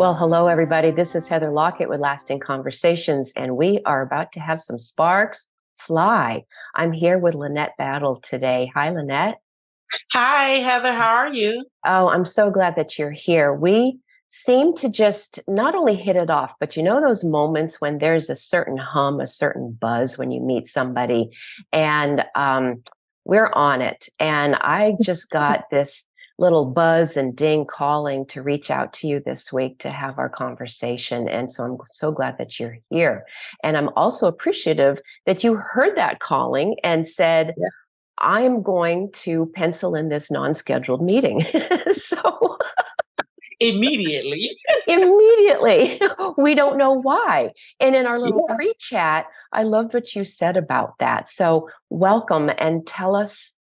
Well, hello, everybody. This is Heather Lockett with Lasting Conversations, and we are about to have some sparks fly. I'm here with Linette Battle today. Hi, Linette. Hi, Heather. How are you? Oh, I'm so glad that you're here. We seem to just not only hit it off, but you know those moments when there's a certain hum, a certain buzz when you meet somebody, and we're on it. And I just got this little buzz and ding calling to reach out to you this week to have our conversation. And so I'm so glad that you're here. And I'm also appreciative that you heard that calling and said, Yeah. I'm going to pencil in this non-scheduled meeting. So Immediately. immediately, we don't know why. And in our little Yeah. pre-chat, I loved what you said about that. So welcome and tell us,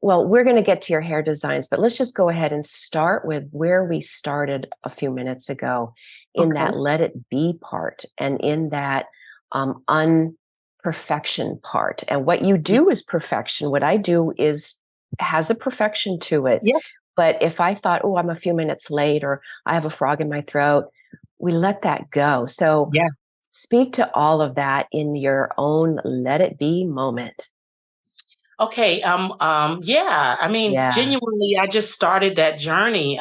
well, we're going to get to your hair designs, but let's just go ahead and start with where we started a few minutes ago in Okay. that let it be part and in that unperfection part. And what you do is perfection. What I do is has a perfection to it. Yeah. But if I thought, oh, I'm a few minutes late or I have a frog in my throat, we let that go. So Yeah. speak to all of that in your own let it be moment. Okay. Yeah. I mean, Yeah. genuinely, I just started that journey.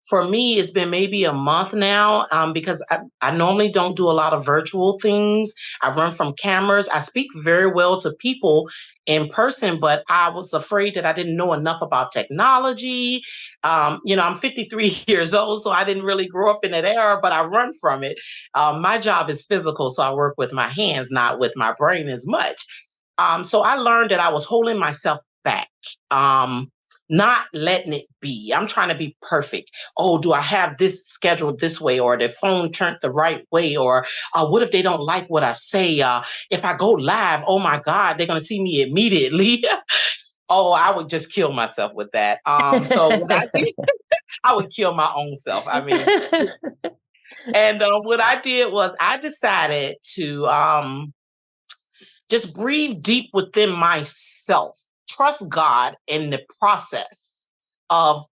For me, it's been maybe a month now, because I normally don't do a lot of virtual things. I run from cameras. I speak very well to people in person, but I was afraid that I didn't know enough about technology. I'm 53 years old, so I didn't really grow up in that era, but I run from it. My job is physical, so I work with my hands, not with my brain as much. So I learned that I was holding myself back, not letting it be. I'm trying to be perfect. Oh, do I have this scheduled this way, or the phone turned the right way, or what if they don't like what I say? If I go live, oh my God, they're gonna see me immediately. Oh, I would just kill myself with that. So what I did, I would kill my own self. I mean, and what I did was I decided to just breathe deep within myself, trust God in the process of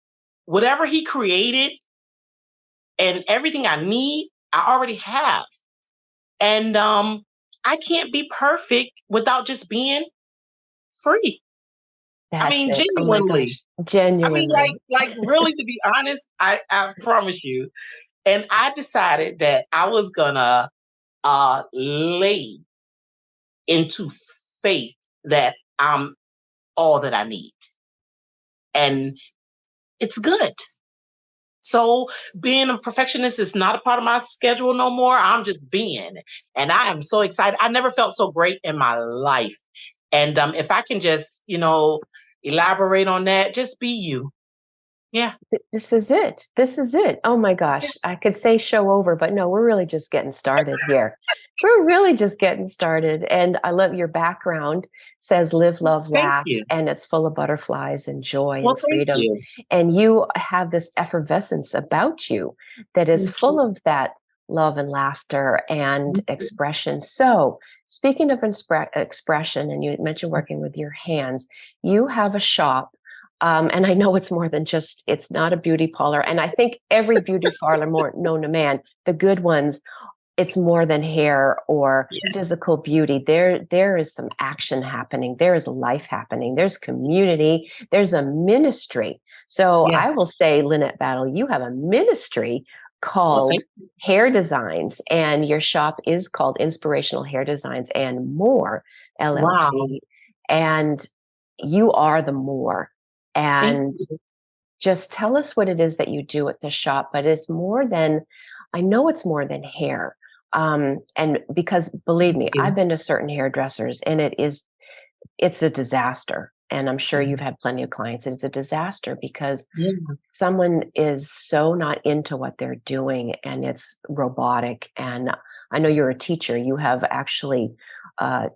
whatever He created, and everything I need, I already have. And I can't be perfect without just being free. I That's mean, it. Oh my genuinely. gosh. I mean, like, Genuinely. like really, to be honest, I promise you. And I decided that I was gonna lay into faith that I'm all that I need. And it's good. So being a perfectionist is not a part of my schedule no more. I'm just being, and I am so excited. I never felt so great in my life. And if I can just, elaborate on that, just be you. Yeah. This is it. This is it. Oh my gosh. I could say show over, but no, we're really just getting started here. We're really just getting started. And I love your background says live, love, Thank laugh, you. and it's full of butterflies and joy Well, and thank freedom. you. And you have this effervescence about you that is Thank full you. of that love and laughter and Thank you. expression. So, speaking of expression, and you mentioned working with your hands, you have a shop and I know it's more than just, it's not a beauty parlor. And I think every beauty parlor more known to man, the good ones, it's more than hair or Yeah. physical beauty. There is some action happening. There is life happening. There's community. There's a ministry. So Yeah. I will say, Linette Battle, you have a ministry Well, called thank you. Hair Designs, and your shop is called Inspirational Hair Designs and More Wow. LLC. And you are the more. Thank And you. just tell us what it is that you do at the shop, but it's more than, I know it's more than hair. And because believe Thank me, I've you. been to certain hairdressers and it's a disaster. And I'm sure you've had plenty of clients. It's a disaster because Yeah. someone is so not into what they're doing and it's robotic. And I know you're a teacher. You have actually uh,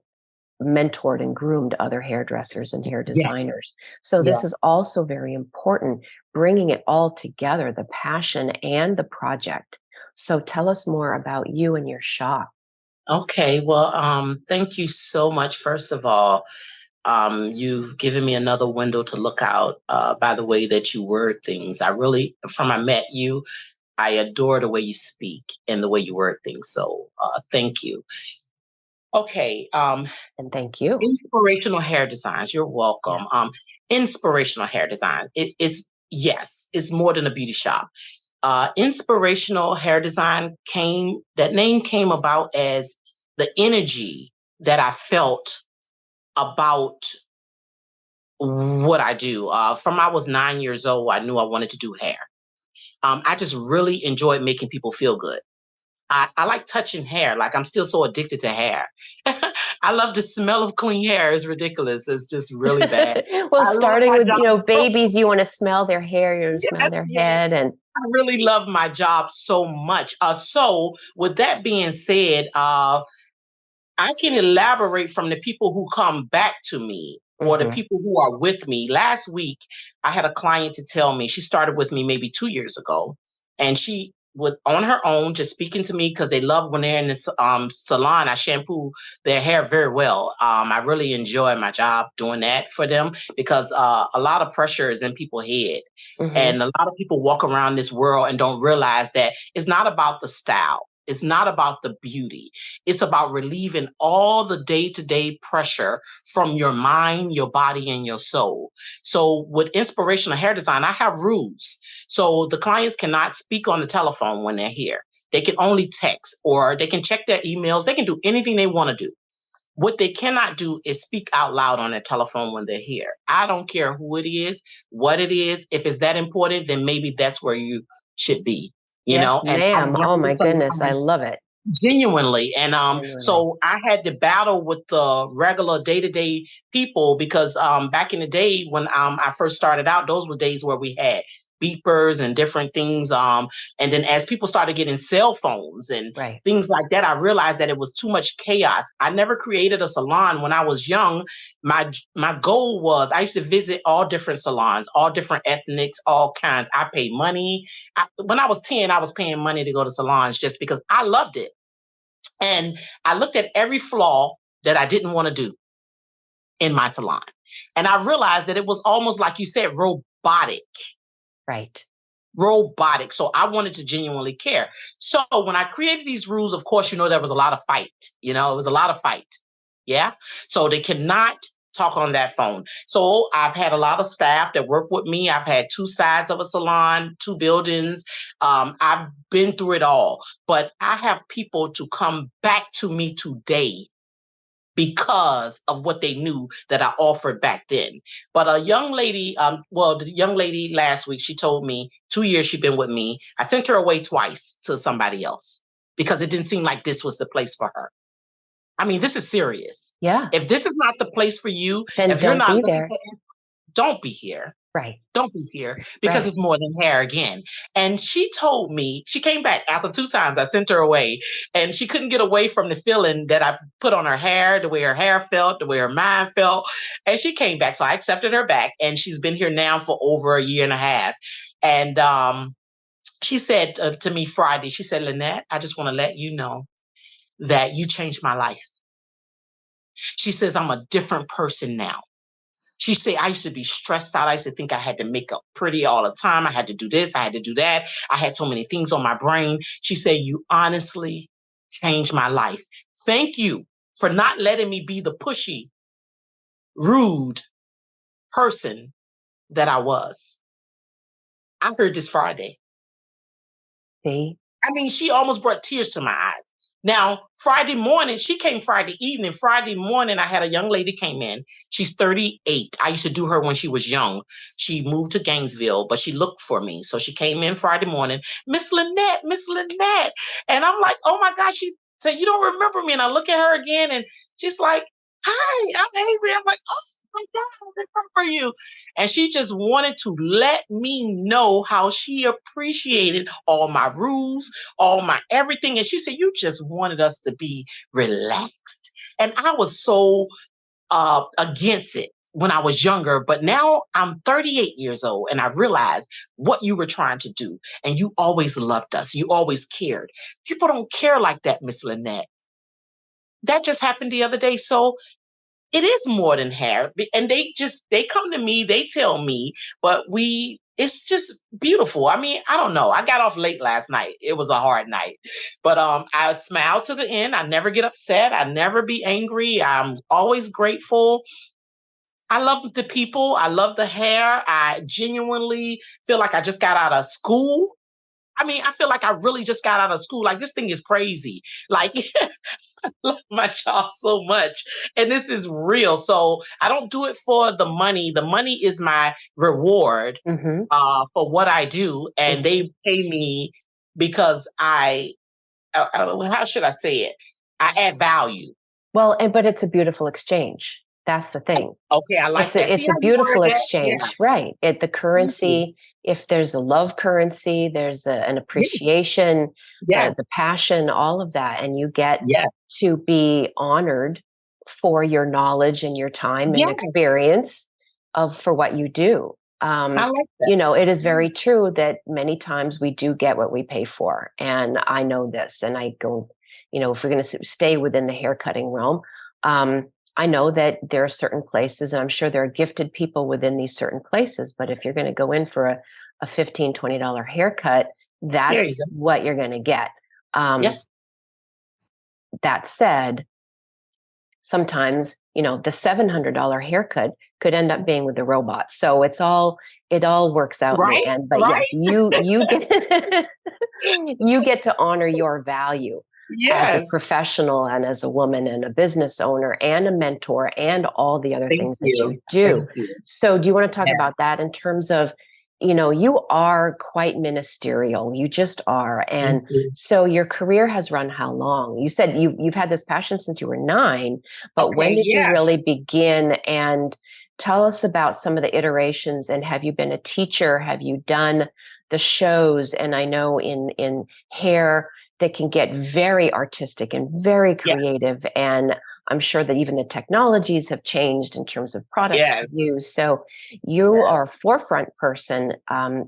mentored and groomed other hairdressers and hair Yeah. designers. So Yeah. this is also very important, bringing it all together, the passion and the project. So tell us more about you and your shop. Okay. Well, thank you so much. First of all, you've given me another window to look out by the way that you word things. I really, from I met you, I adore the way you speak and the way you word things. So thank you. Okay. And thank you. Inspirational hair designs. You're Yeah. welcome. Inspirational hair design. It is, yes, it's more than a beauty shop. Inspirational hair design that name came about as the energy that I felt about what I do. From I was 9 years old, I knew I wanted to do hair. I just really enjoyed making people feel good. I like touching hair. Like I'm still so addicted to hair. I love the smell of clean hair. It's ridiculous. It's just really bad. Well, I love starting my with, job so babies, you want to smell their hair, you want to smell yes, their yes. head. And I really love my job so much. So with that being said, I can elaborate from the people who come back to me or the Mhm. people who are with me. Last week, I had a client to tell me she started with me maybe 2 years ago, and she was on her own, just speaking to me because they love when they're in this salon. I shampoo their hair very well. I really enjoy my job doing that for them because a lot of pressure is in people's head. Mhm. And a lot of people walk around this world and don't realize that it's not about the style. It's not about the beauty. It's about relieving all the day to day pressure from your mind, your body, and your soul. So, with inspirational hair design, I have rules. So, the clients cannot speak on the telephone when they're here. They can only text or they can check their emails. They can do anything they want to do. What they cannot do is speak out loud on their telephone when they're here. I don't care who it is, what it is. If it's that important, then maybe that's where you should be, Yes, and I ma'am. Oh learned my this a goodness, I long love it. genuinely. And Genuinely. so I had to battle with the regular day-to-day people because back in the day when I first started out, those were days where we had beepers and different things. And then as people started getting cell phones and Right. things like that, I realized that it was too much chaos. I never created a salon when I was young. My goal was I used to visit all different salons, all different ethnics, all kinds. I paid money. When I was 10, I was paying money to go to salons just because I loved it. And I looked at every flaw that I didn't want to do in my salon. And I realized that it was almost like you said, robotic. Right. Robotic. So I wanted to genuinely care. So when I created these rules, of course, there was a lot of fight. It was a lot of fight. Yeah. So they cannot talk on that phone. So I've had a lot of staff that work with me. I've had two sides of a salon, two buildings. I've been through it all, but I have people to come back to me today because of what they knew that I offered back then. But a young lady, the young lady last week, she told me 2 years she'd been with me. I sent her away twice to somebody else because it didn't seem like this was the place for her. I mean, this is serious. Yeah. If this is not the place for you, Then if you're don't not be looking there. for, don't be here. Right. Don't be here because Right. it's more than hair again. And she told me, she came back after 2 times. I sent her away and she couldn't get away from the feeling that I put on her hair, the way her hair felt, the way her mind felt. And she came back. So I accepted her back and she's been here now for over a year and a half. And she said to me Friday, she said, Linette, I just want to let you know that you changed my life. She says, I'm a different person now. She said, I used to be stressed out. I used to think I had to make up pretty all the time. I had to do this. I had to do that. I had so many things on my brain. She said, you honestly changed my life. Thank you for not letting me be the pushy, rude person that I was. I heard this Friday. See? I mean, she almost brought tears to my eyes. Now, Friday morning, she came Friday evening. Friday morning, I had a young lady came in. She's 38. I used to do her when she was young. She moved to Gainesville, but she looked for me. So she came in Friday morning, Miss Linette, Miss Linette. And I'm like, oh my gosh. She said, you don't remember me. And I look at her again and she's like, hi, I'm Avery. I'm like, oh my gosh, I remember you. And she just wanted to let me know how she appreciated all my rules, all my everything. And she said, you just wanted us to be relaxed. And I was so against it when I was younger, but now I'm 38 years old and I realize what you were trying to do. And you always loved us. You always cared. People don't care like that, Miss Lynette. That just happened the other day. So it is more than hair. And they come to me, they tell me, but it's just beautiful. I mean, I don't know. I got off late last night. It was a hard night, but I smile to the end. I never get upset. I never be angry. I'm always grateful. I love the people. I love the hair. I genuinely feel like I just got out of school. I mean, I feel like I really just got out of school. Like, this thing is crazy. Like, I love my job so much. And this is real. So I don't do it for the money. The money is my reward Mm-hmm. for what I do. And Mm-hmm. they pay me because how should I say it? I add value. Well, but it's a beautiful exchange. That's the thing. Okay, I like that. See It's a how you word beautiful that? Yeah. exchange, right? The Thank you. currency, if there's a love currency, there's an Yes. appreciation, Yes. the passion, all of that, and you get Yes. to be honored for your knowledge and your time and Yes. experience for what you do. I like that. It is very true that many times we do get what we pay for, and I know this, and I go, if we're going to stay within the haircutting realm. I know that there are certain places, and I'm sure there are gifted people within these certain places, but if you're going to go in for a $15, $20 haircut, There you that's go. what you're going to get. Yes. That said, sometimes, the $700 haircut could end up being with the robot. So it all works out in Right? the end. But Right? yes, you get you get to honor your value as a Yes. professional and as a woman and a business owner and a mentor and all the other Thank things that you. you do. Thank you. So do you want to talk Yeah. about that in terms of, you are quite ministerial. You just are. And Thank you. so your career has run how long? You said you've had this passion since you were 9, but when Okay, did you yeah. really begin? And tell us about some of the iterations. And have you been a teacher? Have you done the shows? And I know in hair, they can get very artistic and very Yeah. creative. And I'm sure that even the technologies have changed in terms of products Yes. to use. So you Yes. are a forefront person.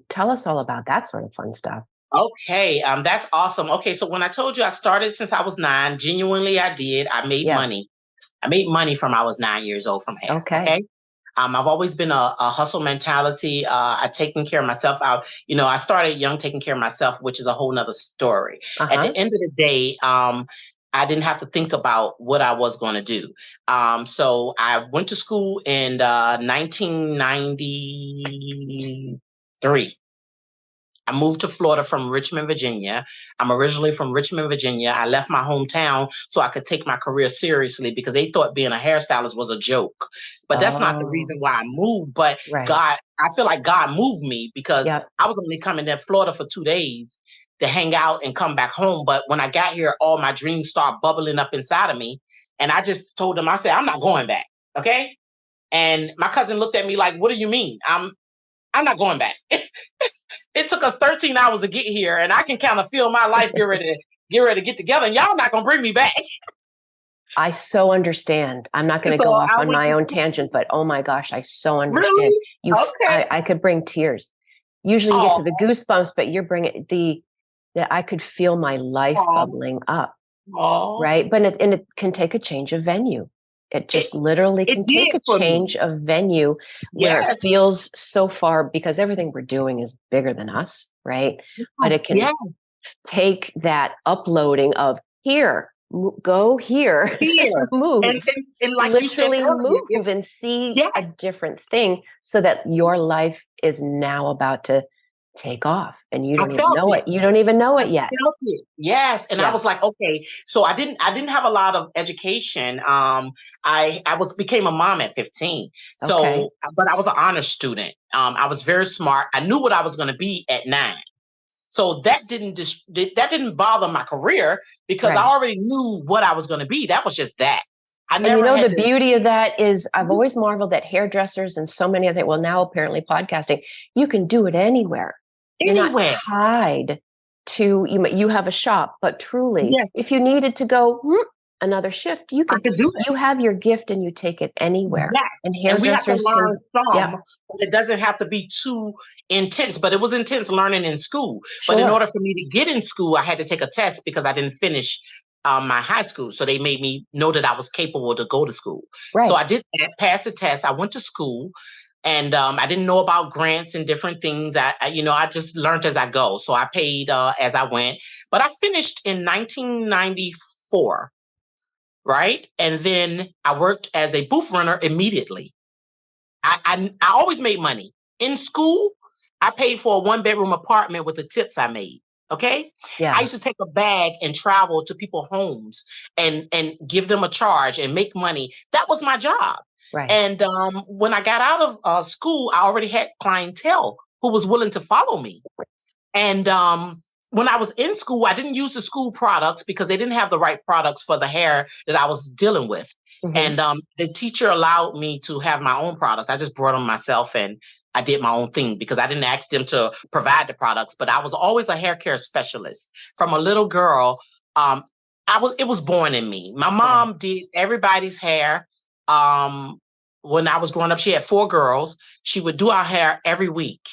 Tell us all about that sort of fun stuff. Okay, that's awesome. Okay, so when I told you I started since I was 9, genuinely I did. I made Yeah. money. I made money from I was 9 years old from hair. Okay. Okay. I've always been a hustle mentality. I taken care of myself out. I started young taking care of myself, which is a whole nother story. At Uh-huh. the end of the day, I didn't have to think about what I was going to do. So I went to school in 1993. I moved to Florida from Richmond, Virginia. I'm originally from Richmond, Virginia. I left my hometown so I could take my career seriously because they thought being a hairstylist was a joke. But that's not the Oh, reason why I moved. But right. God, I feel like God moved me because Yep. I was only coming to Florida for 2 days to hang out and come back home. But when I got here, all my dreams started bubbling up inside of me. And I just told them, I said, I'm not going back. Okay. And my cousin looked at me like, what do you mean? I'm not going back. It took us 13 hours to get here, and I can kind of feel my life get ready to get together, and y'all not gonna bring me back. I so understand. I'm not going to So go off I on went my to own tangent, but oh my gosh, I so understand. really okay. I could bring tears. Usually you get Oh, to the goosebumps, but you're bringing that I could feel my life oh, bubbling up, oh. right? But it can take a change of venue. It just It literally it can take did a for me. change of venue where it Yes, feels so far because everything we're doing is bigger than us, right? But it can yes, take that uploading of here, go here, here, move, and like you said literally earlier, if move and see yeah, a different thing so that your life is now about to take off and you I don't even felt know it. it. You don't even know I it yet. felt it. Yes, and I Yeah. was like, okay. So I didn't have a lot of education. I became a mom at 15. Okay. So, but I was an honor student. I was very smart. I knew what I was going to be at 9. So that didn't bother my career because I Right. already knew what I was going to be. That was just that. I And never had the to beauty of that is I've always marveled at hairdressers and so many other, well, now apparently podcasting, you can do it anywhere. You're not anywhere. tied to you have a shop, but truly, Yes, if you needed to go another shift, I could do it. you have your gift and you take it anywhere. Yes. And And we have to hairdressers can, learn yep, some, but it doesn't have to be too intense. But it was intense learning in school. But in sure. order for me to get in school, I had to take a test because I didn't finish my high school. So they made me know that I was capable to go to school. So Right. I did that, passed the test. I went to school, and I didn't know about grants and different things. I just learned as I go. So I paid as I went. But I finished in 1994, right? And then I worked as a booth runner immediately. I always made money. In school, I paid for a 1-bedroom apartment with the tips I made. Okay. I Yeah. used to take a bag and travel to people's homes and give them a charge and make money. That was my job. Right. And when I got out of school, I already had clientele who was willing to follow me. And when I was in school, I didn't use the school products because they didn't have the right products for the hair that I was dealing with. Hmm. And the teacher allowed me to have my own products. I just brought them myself and I did my own thing because I didn't ask them to provide the products. But I was always a hair care specialist from a little girl. It was born in me. My Right. mom did everybody's hair. When I was growing up, she had 4 girls. She would do our hair every week.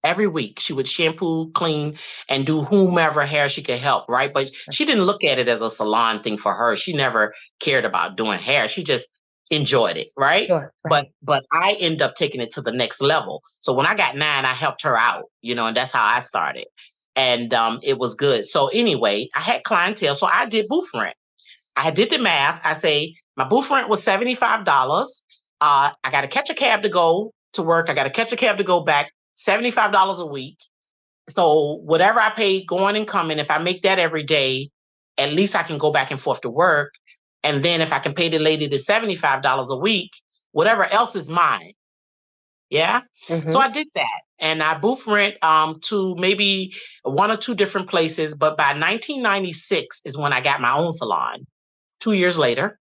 Every week she would shampoo, clean, and do whomever hair she could help, right? But she didn't look at it as a salon thing for her. She never cared about doing hair. She just enjoyed it, right? Sure. But Right. but I ended up taking it to the next level. So when I got 9, I helped her out, and that's how I started. And it was good. So anyway, I had clientele. So I did booth rent. I did the math. I say my booth rent was $75. I got to catch a cab to go to work. I got to catch a cab to go back. $75 a week. So whatever I paid going and coming, if I make that every day, at least I can go back and forth to work. And then if I can pay the lady the $75 a week, whatever else is mine. Yeah. So Hmm. I did that. And I booth rent to maybe 1 or 2 different places. But by 1996 is when I got my own salon, 2 years later.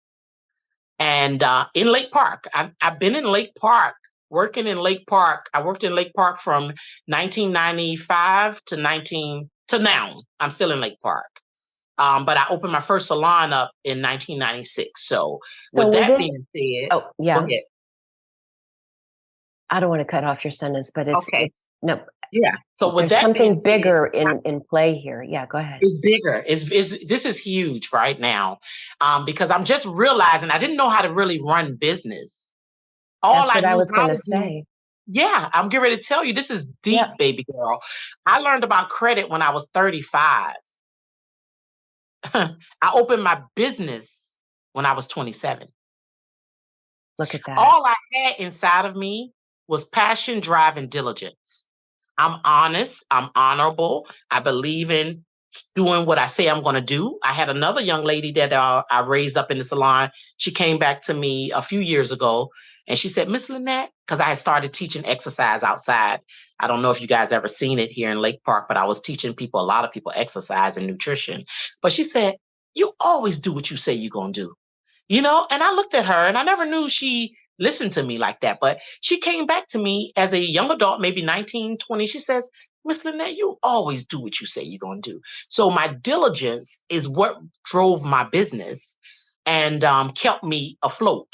And in Lake Park, I've been in Lake Park, working in Lake Park. I worked in Lake Park from 1995 to now. I'm still in Lake Park. But I opened my first salon up in 1996. So So with that within, being said, oh, go yeah, ahead. I don't want to cut off your sentence, but Okay. it's no, Yeah. So with there's that being something said, bigger in play here. Yeah, go ahead. it's bigger. This is huge right now, because I'm just realizing I didn't know how to really run business. All That's I what I knew was how going to to do. say. Yeah, I'm getting ready to tell you this is Yeah. deep, baby girl. I learned about credit when I was 35. I opened my business when I was 27. Look at that. All I had inside of me was passion, drive, and diligence. I'm honest, I'm honorable. I believe in doing what I say I'm going to do. I had another young lady that I raised up in the salon. She came back to me a few years ago and she said, Miss Linette, because I had started teaching exercise outside. I don't know if you guys ever seen it here in Lake Park, but I was teaching a lot of people exercise and nutrition. But she said, you always do what you say you're going to do. And I looked at her and I never knew she listened to me like that. But she came back to me as a young adult, maybe 19, 20. She says, Miss Lynette, you always do what you say you're going to do. So my diligence is what drove my business and kept me afloat.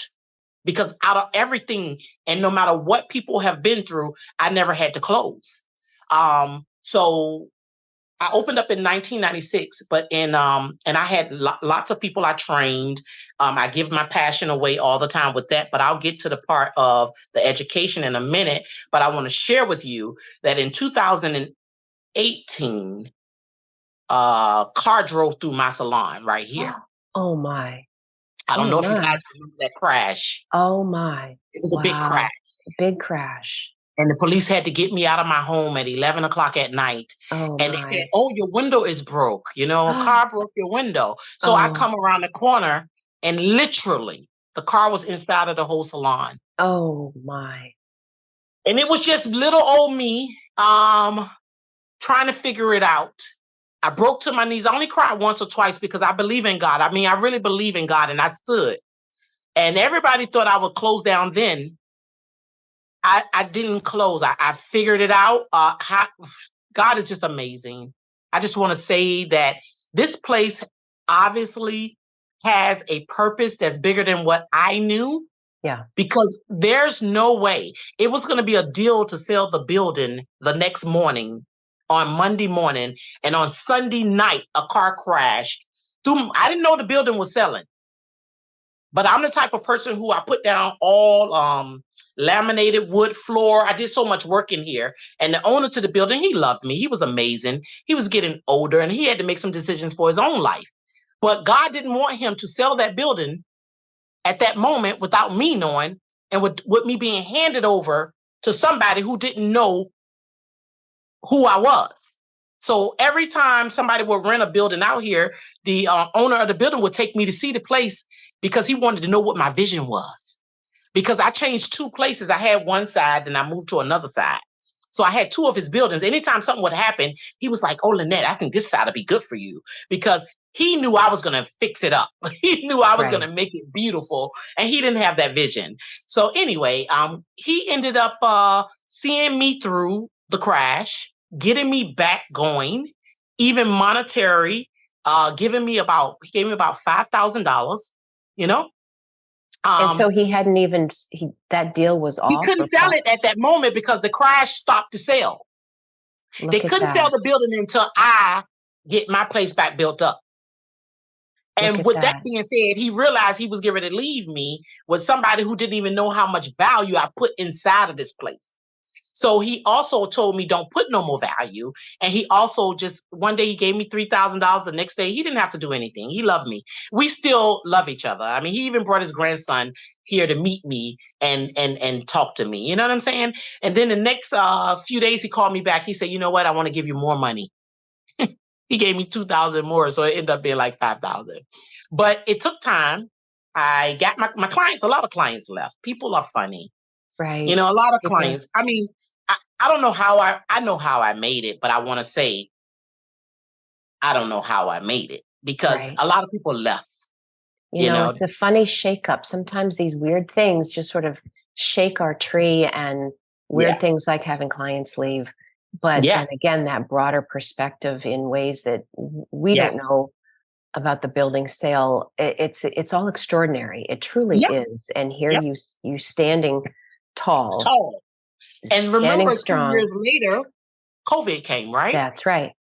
Because out of everything, and no matter what people have been through, I never had to close. So I opened up in 1996, but and I had lots of people I trained. I give my passion away all the time with that, but I'll get to the part of the education in a minute. But I want to share with you that in 2018, a car drove through my salon right here. Oh my. I don't Oh know if you my. guys remember that crash. Oh my. It was a big crash. Wow. Big crash. And the police had to get me out of my home at 11 o'clock at night. Oh And they said, my. oh, your window is broke. A car broke your window. So I Oh. come around the corner and literally the car was inside of the whole salon. Oh my. And it was just little old me trying to figure it out. I broke to my knees. I only cried once or twice because I believe in God. I mean, I really believe in God and I stood. And everybody thought I would close down then. I didn't close. I figured it out. God is just amazing. I just want to say that this place obviously has a purpose that's bigger than what I knew Yeah. because there's no way it was going to be a deal to sell the building the next morning on Monday morning, and on Sunday night, a car crashed. I didn't know the building was selling, but I'm the type of person who I put down all laminated wood floor. I did so much work in here. And the owner to the building, he loved me. He was amazing. He was getting older and he had to make some decisions for his own life. But God didn't want him to sell that building at that moment without me knowing, and with me being handed over to somebody who didn't know who I was. So every time somebody would rent a building out here, the owner of the building would take me to see the place because he wanted to know what my vision was. Because I changed two places. I had one side, then I moved to another side. So I had two of his buildings. Anytime something would happen, he was like, "Oh, Linette, I think this side will be good for you," because he knew I was going to fix it up. He knew I was going to make it beautiful, and he didn't have that vision. So anyway, he ended up seeing me through the crash, getting me back going, even monetary, he gave me about $5,000, you know? And so he hadn't even, that deal was He off? couldn't sell it at that moment because the crash stopped the sale. They couldn't sell the building until I get my place back built up. And with that being said, he realized he was getting ready to leave me with somebody who didn't even know how much value I put inside of this place. So he also told me, don't put no more value. And he also just, one day he gave me $3,000. The next day, he didn't have to do anything. He loved me. We still love each other. I mean, he even brought his grandson here to meet me and talk to me. You know what I'm saying? And then the next few days, he called me back. He said, "You know what? I want to give you more money." He gave me 2,000 more. So it ended up being like 5,000. But it took time. I got my clients, a lot of clients left. People are funny. Right. You know, a lot of clients. I mean, I don't know how I know how I made it, but I want to say I don't know how I made it because a lot of people left. You know, it's a funny shakeup. Sometimes these weird things just sort of shake our tree, and weird things like having clients leave. But then again, that broader perspective in ways that we don't know about the building sale, it's all extraordinary. It truly is. And here you standing tall. And remember, strong. 2 years later, COVID came, right? That's right.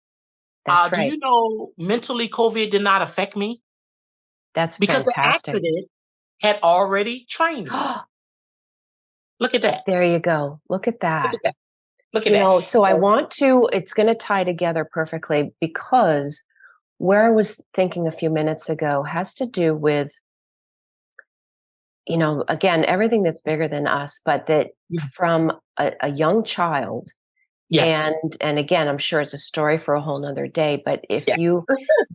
Do you know mentally COVID did not affect me? That's because fantastic. The accident had already trained me. Look at that. There you go. Look at that. Look at that. So I want to, it's going to tie together perfectly, because where I was thinking a few minutes ago has to do with, again, everything that's bigger than us, but that from a young child. And again, I'm sure it's a story for a whole nother day, but if you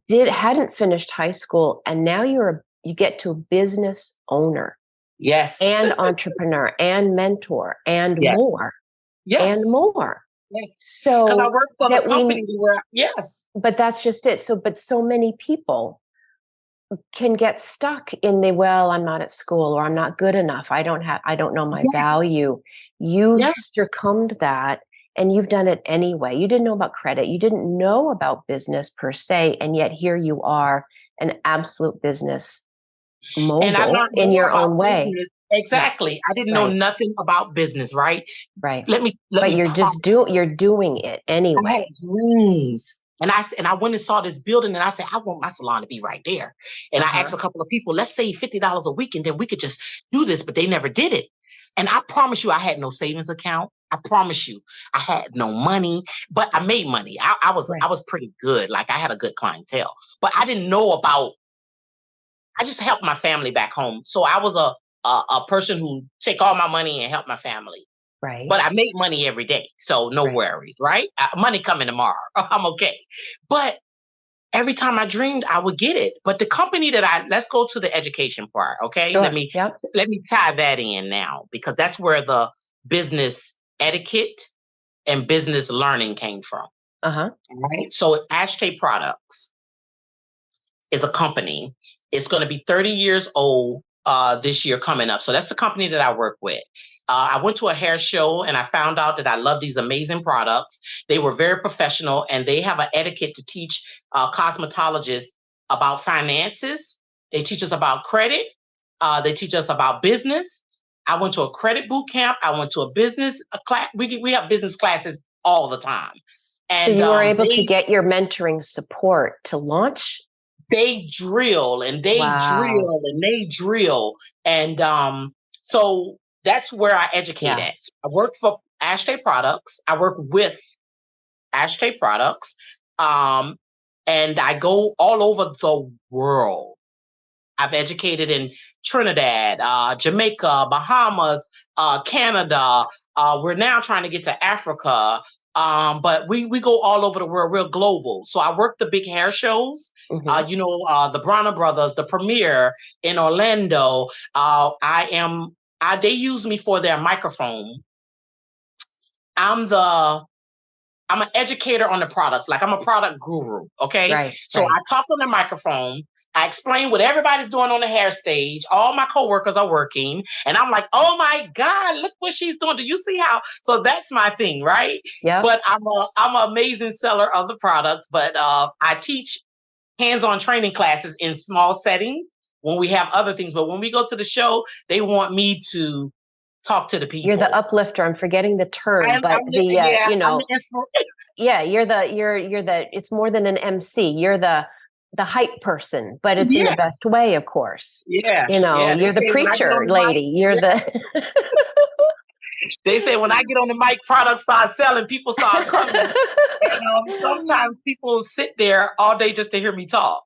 hadn't finished high school and now you get to a business owner, and entrepreneur and mentor and more, and more. So because I work for the company where, but that's just it. So many people can get stuck in I'm not at school, or I'm not good enough. I don't know my value. You succumbed that, and you've done it anyway. You didn't know about credit. You didn't know about business per se. And yet here you are, an absolute business mogul in your own way. Business. Exactly. I didn't know nothing about business, right? Right. But you're doing it anyway. I had dreams. And I went and saw this building, and I said, I want my salon to be right there. And I asked a couple of people, let's save $50 a week, and then we could just do this, but they never did it. And I promise you, I had no savings account. I promise you, I had no money, but I made money. I was pretty good. Like, I had a good clientele, but I didn't know about, I just helped my family back home. So I was a person who take all my money and help my family. Right. But I make money every day. So no worries, right? Money coming tomorrow. I'm okay. But every time I dreamed, I would get it. But the company let's go to the education part. Okay. Sure. Let me tie that in now, because that's where the business etiquette and business learning came from. Right. So Ashtay Products is a company. It's going to be 30 years old this year coming up. So that's the company that I work with. I went to a hair show and I found out that I love these amazing products. They were very professional, and they have an etiquette to teach cosmetologists about finances. They teach us about credit. They teach us about business. I went to a credit boot camp. I went to a business class. We have business classes all the time. So And you were able to get your mentoring support to launch? they drill and they Wow. drill and they drill. And so that's where I educate Yeah. at. I work for Ashtray Products. I work with Ashtray Products. Um, and I go all over the world. I've educated in Trinidad, Jamaica, Bahamas, Canada. We're now trying to get to Africa. But we go all over the world. We're global. So I work the big hair shows, Hmm. the Bronner Brothers, the Premiere in Orlando. They use me for their microphone. I'm the I'm an educator on the products. Like I'm a product guru. Okay. Right, So right. I talk on the microphone. I explain what everybody's doing on the hair stage. All my coworkers are working. And I'm like, oh my God, look what she's doing. Do you see how? So that's my thing, right? Yep. But I'm an amazing seller of the products. But I teach hands-on training classes in small settings when we have other things. But when we go to the show, they want me to talk to the You're the people. uplifter. I'm forgetting the term, but Yeah, I'm the yeah, you're the it's more than an MC. You're the hype person, but it's in the yeah. best way, of course. Yeah, You're the They say when I get on preacher the mic, lady. You're yeah, the they say when I get on the mic, products start selling, people start coming, and sometimes people sit there all day just to hear me talk.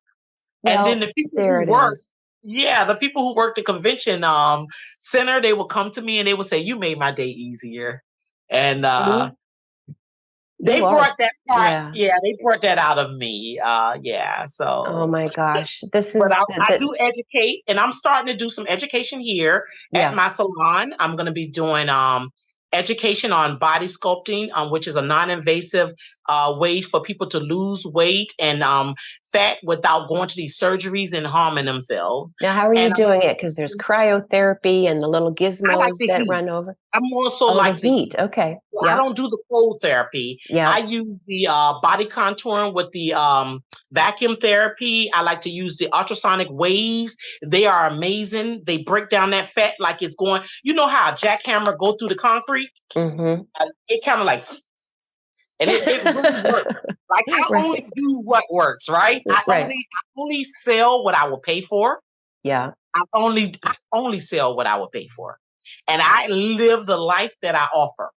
And then Well, the people there who it work, is. yeah, the people who work the convention center, they will come to me and they will say, "You made my day easier," and See, you they are. brought that part. Yeah. Yeah, they brought that out of me. Yeah, Oh so. my gosh. This But is I do educate, and I'm starting to do some education here at yeah. my salon. I'm going to be doing education on body sculpting, which is a non-invasive way for people to lose weight and fat without going to these surgeries and harming themselves. Now, how are you And doing it? Because there's cryotherapy and the little I like gizmos the that heat. run over. I'm also Oh, the like the heat. Okay. I Yep. don't do the cold therapy. I Yep. use the body contouring with the vacuum therapy. I like to use the ultrasonic waves. They are amazing. They break down that fat like it's going. You know how a jackhammer go through the concrete? Mm-hmm. It kind of like, and it really works. Like I only Right. do what works, right? I Right. only I only sell what I will pay for. Yeah. I only sell what I will pay for, and I live the life that I offer.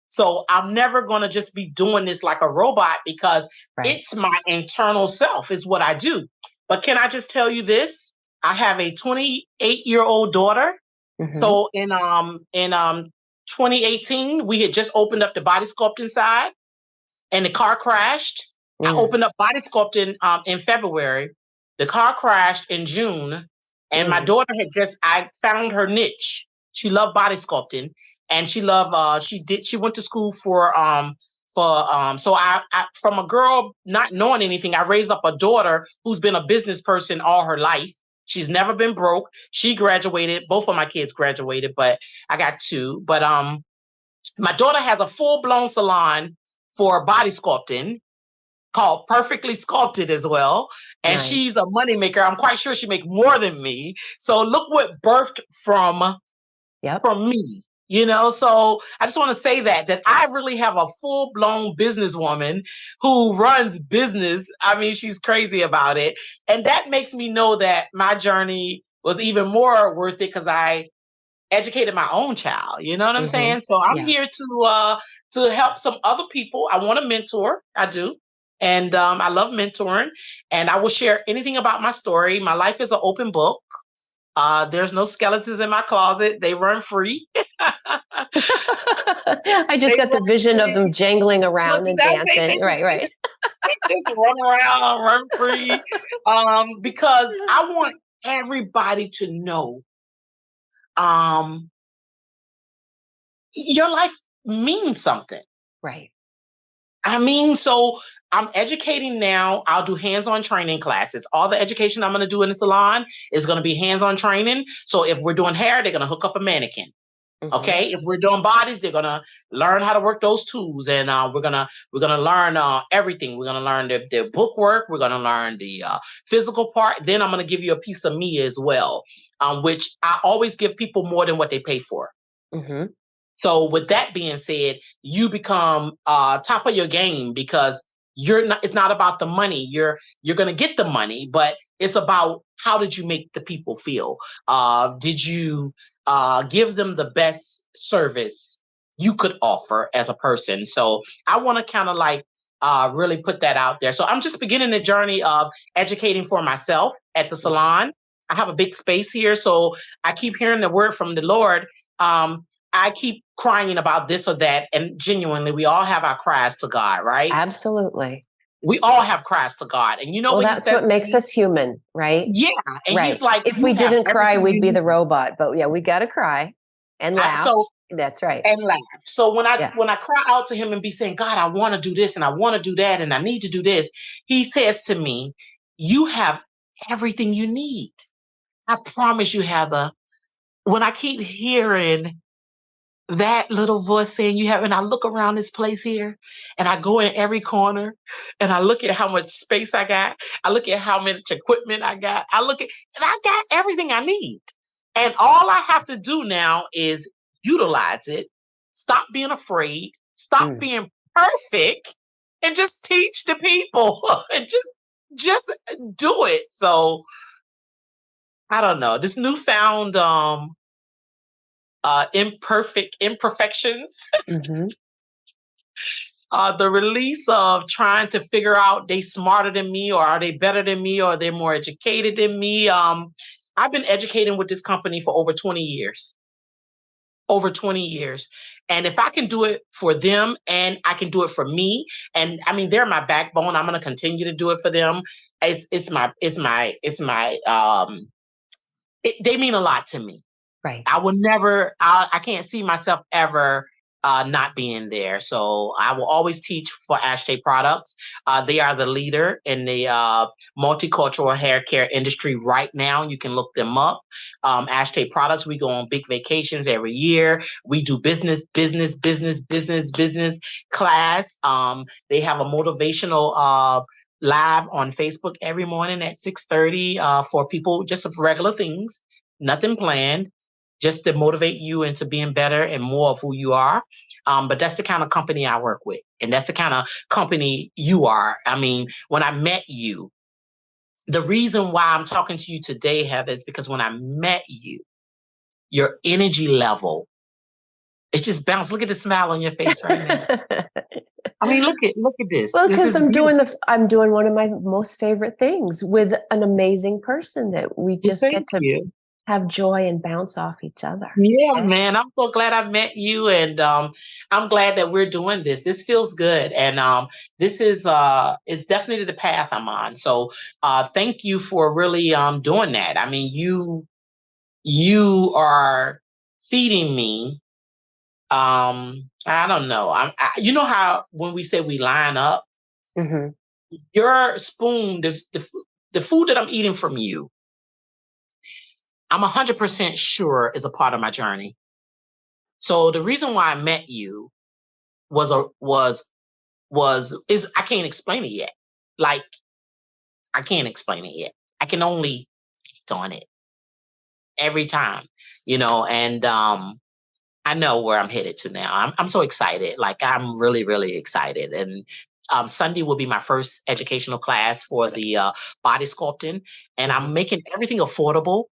So I'm never going to just be doing this like a robot because Right. it's my internal self is what I do. But can I just tell you this? I have a 28-year-old daughter. Mm-hmm. So in 2018, we had just opened up the body sculpting side and the car crashed. I Mm, opened up body sculpting in February. The car crashed in June, and my mm. daughter I found her niche. She loved body sculpting, and she went to school so I from a girl not knowing anything, I raised up a daughter who's been a business person all her life. She's never been broke. She graduated. Both of my kids graduated, but I got two. But my daughter has a full blown salon for body sculpting called Perfectly Sculpted as well. And she's Nice. a moneymaker. I'm quite sure she makes more than me. So look what birthed Yep. from me. So I just want to say that I really have a full blown businesswoman who runs business. I mean, she's crazy about it. And that makes me know that my journey was even more worth it because I educated my own child. You know what I'm Mm-hmm. saying? So I'm Yeah. here to help some other people. I want to mentor. I do. And I love mentoring. And I will share anything about my story. My life is an open book. There's no skeletons in my closet. They run free. I They just got the run vision of them free. jangling Look, around and dancing. Right, right. they just run around, run free. Because I want everybody to know um, your life means something. Right. I mean, so I'm educating now. I'll do hands-on training classes. All the education I'm going to do in the salon is going to be hands-on training. So if we're doing hair, they're going to hook up a mannequin. Mm-hmm. Okay, if we're doing bodies, they're gonna learn how to work those tools, and we're gonna learn everything. We're gonna learn their book work. We're gonna learn the physical part. Then I'm gonna give you a piece of me as well, which I always give people more than what they pay for. Mm-hmm. So with that being said, you become top of your game because you're not. It's not about the money. You're going to get the money, but it's about how did you make the people feel? Did you give them the best service you could offer as a person? So I want to kind of like really put that out there. So I'm just beginning the journey of educating for myself at the salon. I have a big space here, so I keep hearing the word from the Lord. I keep crying about this or that, and genuinely, we all have our cries to God, right? Absolutely. We all have cries to God, and you know Well, what He that's says what to makes me? us human, right? Yeah, and He's Right. like, If "You we have didn't cry, everything we'd you be the need." robot. But yeah, we got to cry and laugh. So That's right. and laugh. So Yeah. when I cry out to Him and be saying, "God, I want to do this and I want to do that and I need to do this," He says to me, "You have everything you need. I promise you, Heather." When I keep hearing that little voice saying you have, and I look around this place here and I go in every corner and I look at how much space I got. I look at how much equipment I got. And I got everything I need. And all I have to do now is utilize it, stop being afraid, stop Mm. being perfect, and just teach the people and just do it. So I don't know. This newfound imperfections, Hmm. the release of trying to figure out they smarter than me or are they better than me or they're more educated than me. I've been educating with this company for over 20 years. Over 20 years. And if I can do it for them and I can do it for me, and I mean they're my backbone, I'm gonna continue to do it for them. They mean a lot to me. Right. I will never, I can't see myself ever not being there. So I will always teach for Ashtay products. They are the leader in the multicultural hair care industry right now. You can look them up. Ashtay products, we go on big vacations every year. We do business class. They have a motivational live on Facebook every morning at 6:30 for people, just of regular things, nothing planned, just to motivate you into being better and more of who you are. But that's the kind of company I work with. And that's the kind of company you are. I mean, when I met you, the reason why I'm talking to you today, Heather, is because when I met you, your energy level, it just bounced. Look at the smile on your face right now. I mean, look at this. Well, This because is beautiful. I'm doing one of my most favorite things with an amazing person that we just Thank get to you. have joy and bounce off each other. Yeah, Yeah. man. I'm so glad I met you, and I'm glad that we're doing this. This feels good, and this is definitely the path I'm on. So thank you for really doing that. I mean, you are feeding me. I don't know. You know how when we say we line up, Hmm. your spoon, the food that I'm eating from you, I'm 100% sure is a part of my journey. So the reason why I met you was a was is I can't explain it yet. Like I can't explain it yet. I can only act on it every time, and I know where I'm headed to now. I'm so excited. Like I'm really, really excited. And Sunday will be my first educational class for the body sculpting, and Hmm. I'm making everything affordable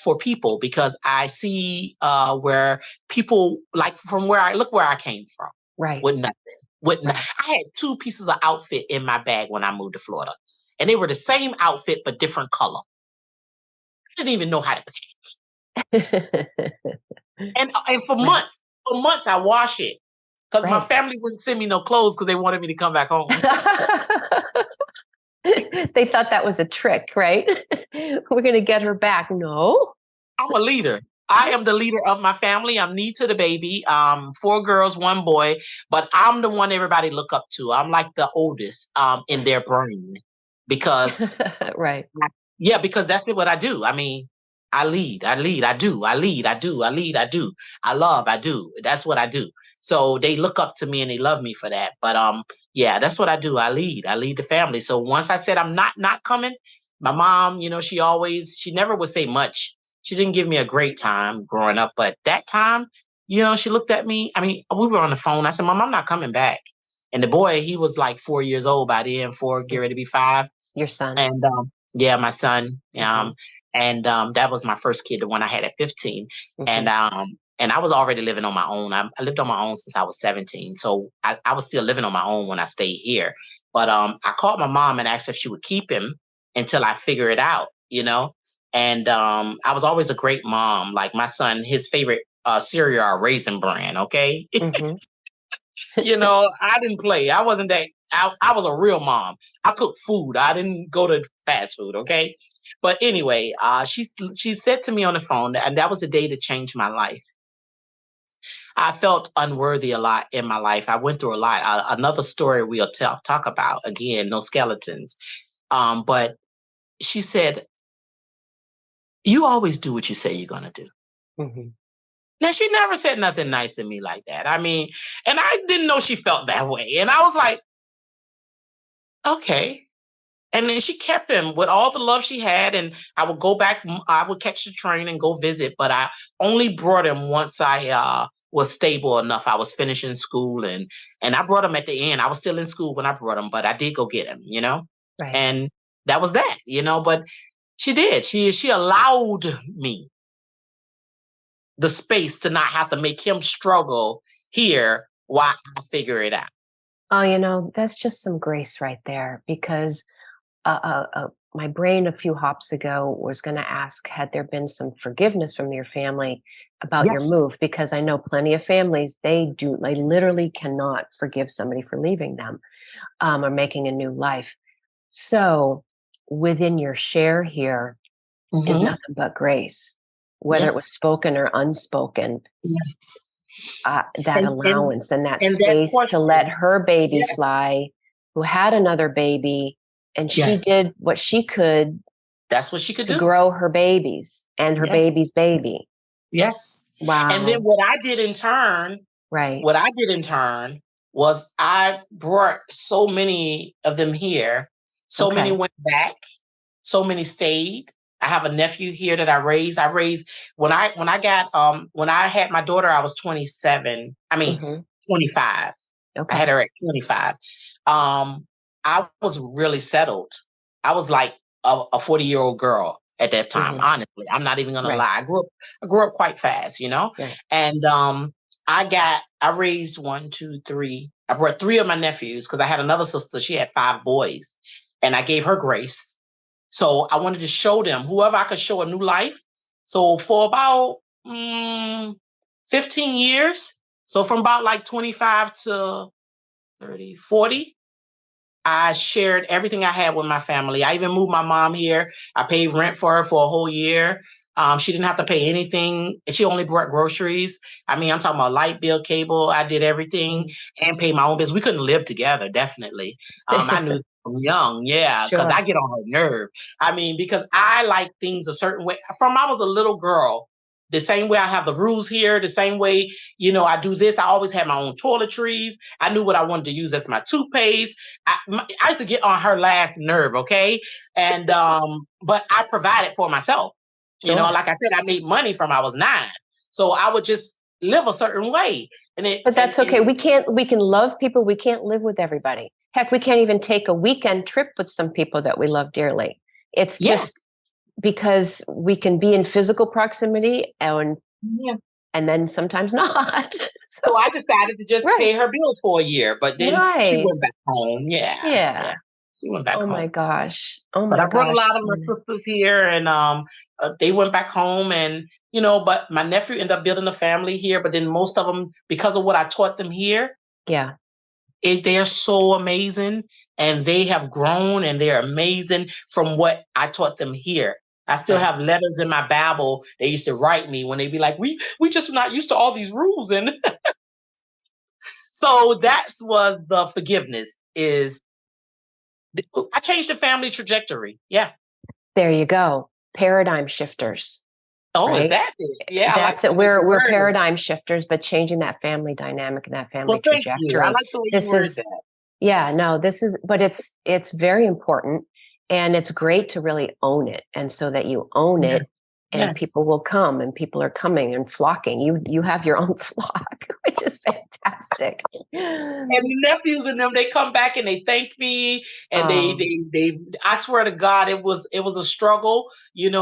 for people because I see where people like from where I came from Right. with nothing. Right. I had two pieces of outfit in my bag when I moved to Florida, and they were the same outfit but different color. I didn't even know how to. And Right. for months I wash it because my Right. family wouldn't send me no clothes because they wanted me to come back home. They thought that was a trick, right? We're going to get her back. No. I'm a leader. I am the leader of my family. I'm knee to the baby. Four girls, one boy, but I'm the one everybody look up to. I'm like the oldest in their brain because Right. yeah, because that's what I do. I mean, I lead, I do, I lead, I do, I love, I do. That's what I do. So they look up to me and they love me for that. But yeah, that's what I do. I lead the family. So once I said I'm not coming, my mom, she never would say much. She didn't give me a great time growing up, but that time, She looked at me. I mean, we were on the phone. I said, Mom, I'm not coming back. And the boy, he was like 4 years old by then, four, get Mm. ready to be 5. Your son. And yeah, my son. Mhm. And that was my first kid, the one I had at 15. And Mhm. and I was already living on my own. I lived on my own since I was 17. So I was still living on my own when I stayed here. But I called my mom and asked if she would keep him until I figure it out. And I was always a great mom. Like my son, his favorite cereal are Raisin Bran, okay? Mhm. I didn't play. I wasn't that. I was a real mom. I cooked food. I didn't go to fast food. Okay, but anyway, she said to me on the phone, and that was the day that changed my life. I felt unworthy a lot in my life. I went through a lot. Another story we'll talk about again. No skeletons. But she said, "You always do what you say you're gonna do." Mhm. Now she never said nothing nice to me like that. I mean, and I didn't know she felt that way, and I was like, okay. And then she kept him with all the love she had. And I would go back, I would catch the train and go visit. But I only brought him once I was stable enough. I was finishing school and I brought him at the end. I was still in school when I brought him, but I did go get him. Right. And that was that. But she did. She allowed me the space to not have to make him struggle here while I figure it out. Oh, that's just some grace right there because my brain a few hops ago was going to ask, had there been some forgiveness from your family about your Yes. move? Because I know plenty of families, they literally cannot forgive somebody for leaving them or making a new life. So within your share here is Hmm. nothing but grace, whether it was Yes. spoken or unspoken. Yes. That And and allowance and that and that space to let question, her baby yes, fly, who had another baby, and she yes, did what she could that's what she could to do. grow her babies and her Yes, baby's baby. yes. And then Wow. Right. what I did in turn was I brought so many of them here. So many Okay. went back. So many stayed. I have a nephew here that I raised. I raised when I had my daughter, I was 27. I mean, Mhm. 25. I had Okay. her at 25. I was really settled. I was like a 40-year-old girl at that time, Mhm. honestly. I'm not even gonna Right. lie. I grew up quite fast. Right. And I raised one, two, three. I brought three of my nephews because I had another sister. She had 5 boys. And I gave her grace. So I wanted to show them whoever I could show a new life. So for about 15 years, so from about like 25 to 30, 40, I shared everything I had with my family. I even moved my mom here. I paid rent for her for a whole year. She didn't have to pay anything. She only brought groceries. I mean, I'm talking about light bill, cable. I did everything Mhm. and paid my own bills. We couldn't live together, definitely. I knew from young, yeah, because I Sure. get on her nerve. I mean, because I like things a certain way. From I was a little girl, the same way I have the rules here, the same way, I do this. I always had my own toiletries. I knew what I wanted to use as my toothpaste. I used to get on her last nerve, okay? And but I provided for myself. Sure. Like I said, I made money from I was 9. So I would just live a certain way. And it But and, that's and okay. We can love people, we can't live with everybody. Heck, we can't even take a weekend trip with some people that we love dearly. It's yeah. just because we can be in physical proximity Yeah. and then sometimes not. So So I decided to just right. pay her bills for a year. But then she went back Nice. home. Yeah. Yeah. Yeah. She went back Oh my home. gosh. Oh But my I brought a gosh. lot of my sisters here, and they went back home, and but my nephew ended up building a family here. But then most of them, because of what I taught them here, Yeah. they are so amazing, and they have grown, and they're amazing from what I taught them here. I still Right. have letters in my Bible they used to write me when they be like, "We just not used to all these rules," and so that's was the forgiveness is I changed the family trajectory. Yeah. There you go. Paradigm shifters, Oh, is right? that it? Yeah, I like That's the it. way you We're word it. paradigm shifters, but changing that family dynamic and that family Well, thank you. I trajectory. like the way you This word is that. Yeah, no, this is but it's very important and it's great to really own it. And so that you own Yeah. it, and Yes. people will come, and people are coming and flocking. You have your own flock, which is fantastic. And the nephews and them, they come back and they thank me, and Oh, they. I swear to God, it was a struggle,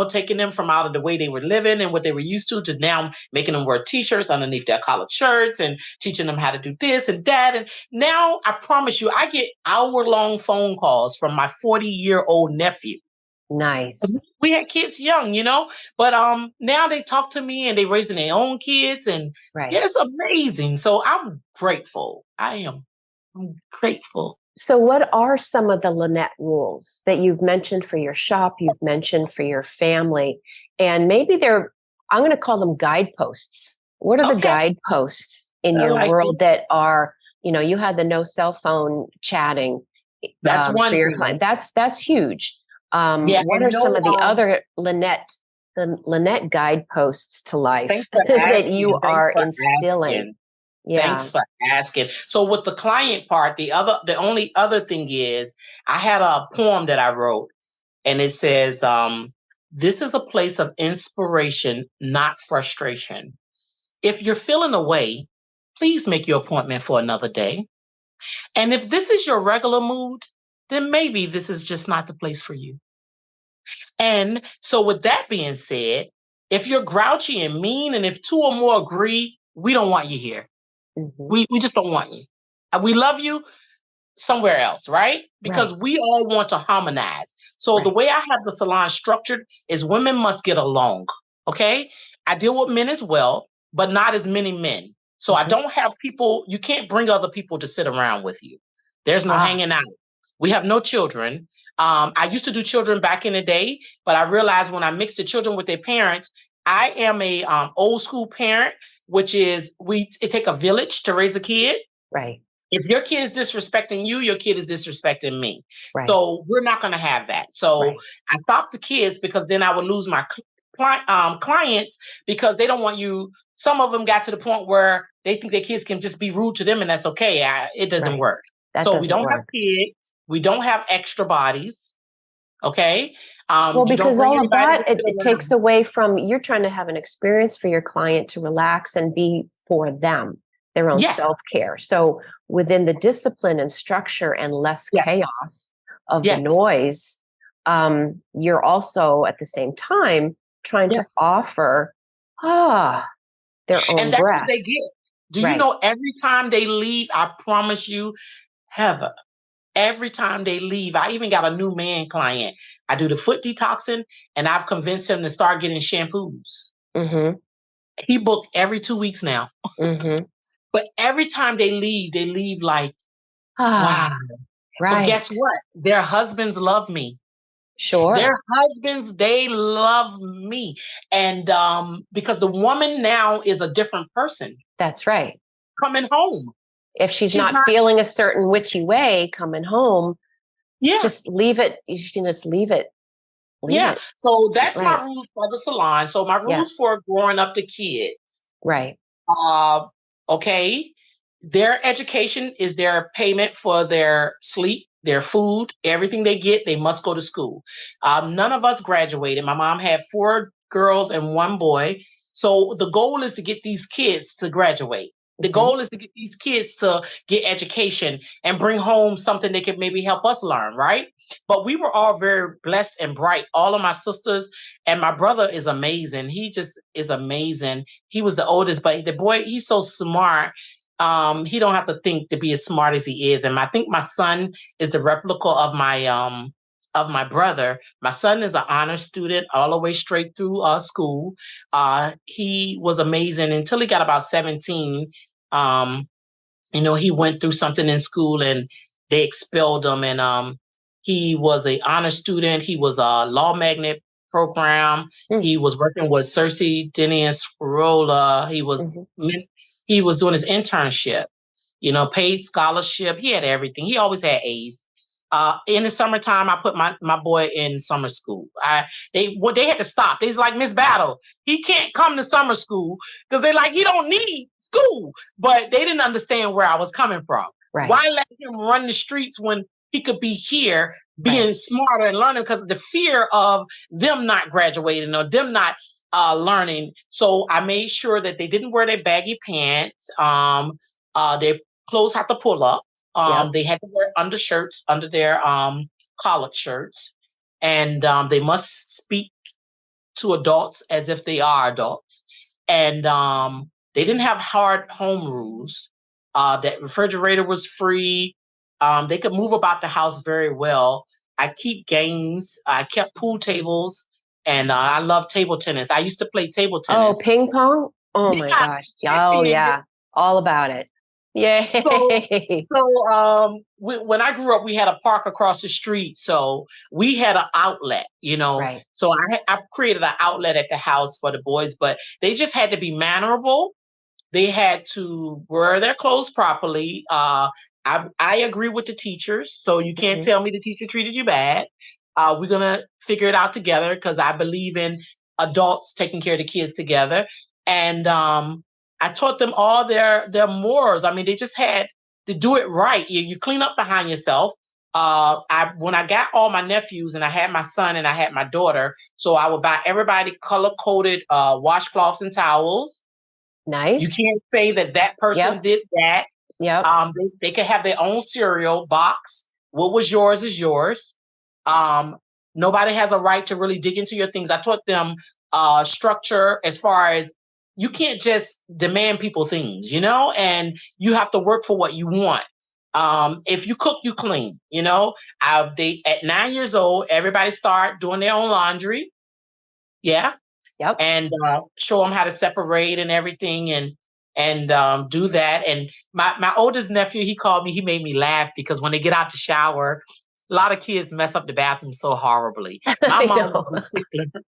taking them from out of the way they were living and what they were used to now making them wear T-shirts underneath their collared shirts and teaching them how to do this and that. And now I promise you, I get hour-long phone calls from my 40-year-old nephew. nice. We had kids young, but now they talk to me and they raising their own kids, and yeah, Right. it's amazing. So I'm grateful. I'm grateful. So, what are some of the Linette rules that you've mentioned for your shop, you've mentioned for your family, and maybe I'm going to call them guideposts. What are the Okay, guideposts in I your like it. world that are, you had the no cell phone chatting That's for one your thing. client. That's huge. Yeah, What and are some no, of the Linette guideposts to life thanks for that asking. you Thanks are for instilling? asking. Yeah. Thanks for asking. So with the client part, the only other thing is I had a poem that I wrote, and it says, this is a place of inspiration, not frustration. If you're feeling away, please make your appointment for another day. And if this is your regular mood, then maybe this is just not the place for you. And so, with that being said, if you're grouchy and mean, and if two or more agree, we don't want you here. Hmm. We just don't want you. We love you somewhere else, right? Because Right. we all want to harmonize. So the Right. way I have the salon structured is women must get along. Okay. I deal with men as well, but not as many men. So I Hmm. don't have people, you can't bring other people to sit around with you. There's no Ah, hanging out. We have no children. I used to do children back in the day, but I realized when I mix the children with their parents, I am a old school parent, which is it take a village to raise a kid. right. If your kid is disrespecting you, your kid is disrespecting me. Right. So we're not going to have that. So Right. I stopped the kids because then I would lose my clients because they don't want you. Some of them got to the point where they think their kids can just be rude to them and that's okay. It doesn't Right. work. That So we doesn't don't have work. kids. We don't have extra bodies. Okay. Well, You don't because bring all of anybody that, to sit it takes around. away from you're trying to have an experience for your client to relax and be for them, their own Yes. self care. So, within the discipline and structure and less Yes. chaos of the Yes. noise, you're also at the same time trying to Yes. offer ah their And own that's what breath. they get. Do you Right. know every time they leave, I promise you, Heather, every time they leave, I even got a new man client. I do the foot detoxing and I've convinced him to start getting shampoos. Mm-hmm. He booked every 2 weeks now. Mm-hmm. But every time they leave like, wow. Ah, But guess right. what? Their husbands love me. Their Sure. husbands, they love me. And because the woman now is a different person That's right. coming home. If she's She's not not, feeling a certain witchy way coming home, yeah. just leave it. You can just leave it. Leave Yeah. it. So that's my Right. rules for the salon. So my Yeah. rules for growing up the kids. Right. Uh, okay. Their education is their payment for their sleep, their food, everything they get, they must go to school. None of us graduated. My mom had 4 girls and 1 boy. So the goal is to get these kids to graduate. The Hmm. goal is to get these kids to get education and bring home something they could maybe help us learn, right? But we were all very blessed and bright. All of my sisters and my brother is amazing. He just is amazing. He was the oldest, but the boy, he's so smart. He don't have to think to be as smart as he is. And I think my son is the replica of my brother. My son is an honor student all the way straight through school. He was amazing until he got about 17. Um, he went through something in school and they expelled him. And he was a honor student. He was a law magnet program. Mm-hmm. He was working with Cersei, Denny, and Sorolla. He was doing his internship, paid scholarship. He had everything. He always had A's. In the summertime, I put my boy in summer school. They had to stop. They was like, Miss Battle, he can't come to summer school because they're like, he don't need school. But they didn't understand where I was coming from. Right. Why let him run the streets when he could be here Right. being smarter and learning because of the fear of them not graduating or them not. learning. So I made sure that they didn't wear their baggy pants. Their clothes had to pull up. Yep. They had to wear undershirts under their collared shirts, and they must speak to adults as if they are adults. And they didn't have hard home rules. That refrigerator was free. They could move about the house very well. I keep games. I kept pool tables, and I love table tennis. I used to play table Oh, tennis. ping pong. Oh my Yeah, gosh. Oh champion. yeah. All about it. So, Yay. when I grew up, we had a park across the street, so we had an outlet, Right. So I created an outlet at the house for the boys, but they just had to be mannerable. They had to wear their clothes properly. I agree with the teachers, so you can't Hmm. tell me the teacher treated you bad. We're gonna figure it out together because I believe in adults taking care of the kids together. And I taught them all their morals. I mean, they just had to do it right. You clean up behind yourself. When I got all my nephews and I had my son and I had my daughter, so I would buy everybody color coded washcloths and towels. You Nice. can't say that that person Yep. did that. Yep. They can have their own cereal box. What was yours is yours. Um, Nobody has a right to really dig into your things. I taught them structure as far as you can't just demand people things, and you have to work for what you want. If you cook, you clean. They at 9 years old, everybody start doing their own laundry. Yeah, Yep. and show them how to separate and everything and do that. And my oldest nephew, he called me, he made me laugh because when they get out the shower, a lot of kids mess up the bathroom so horribly. My I mom was know. ridiculous.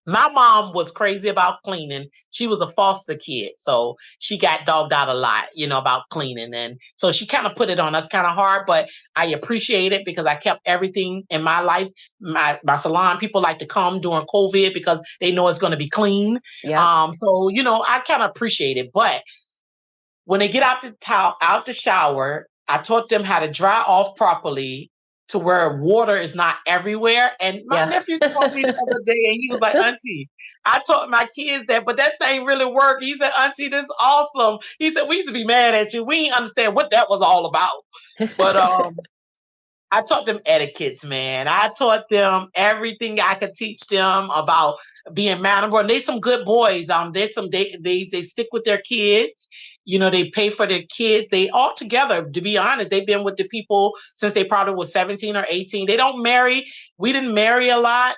My mom was crazy about cleaning. She was a foster kid, so she got dogged out a lot, about cleaning. And so she kind of put it on us kind of hard, but I appreciate it because I kept everything in my life. My salon people like to come during COVID because they know it's going to be clean. Yep. So, I kind of appreciate it. But when they get out the shower, I taught them how to dry off properly to where water is not everywhere. And my Yeah. nephew called me the other day and he was like, Auntie, I taught my kids that, but that thing really worked. He said, Auntie, this is awesome. He said, we used to be mad at you. We didn't understand what that was all about. But I taught them etiquettes, man. I taught them everything I could teach them about being mannerable. And they some good boys. They stick with their kids. They pay for their kids. They all together, to be honest, they've been with the people since they probably was 17 or 18. They don't marry. We didn't marry a lot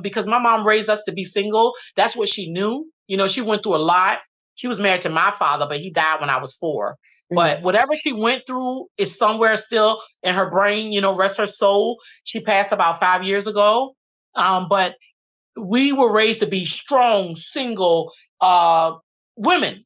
because my mom raised us to be single. That's what she knew. She went through a lot. She was married to my father, but he died when I was 4. But Mhm. whatever she went through is somewhere still in her brain, rest her soul. She passed about 5 years ago. But we were raised to be strong, single women.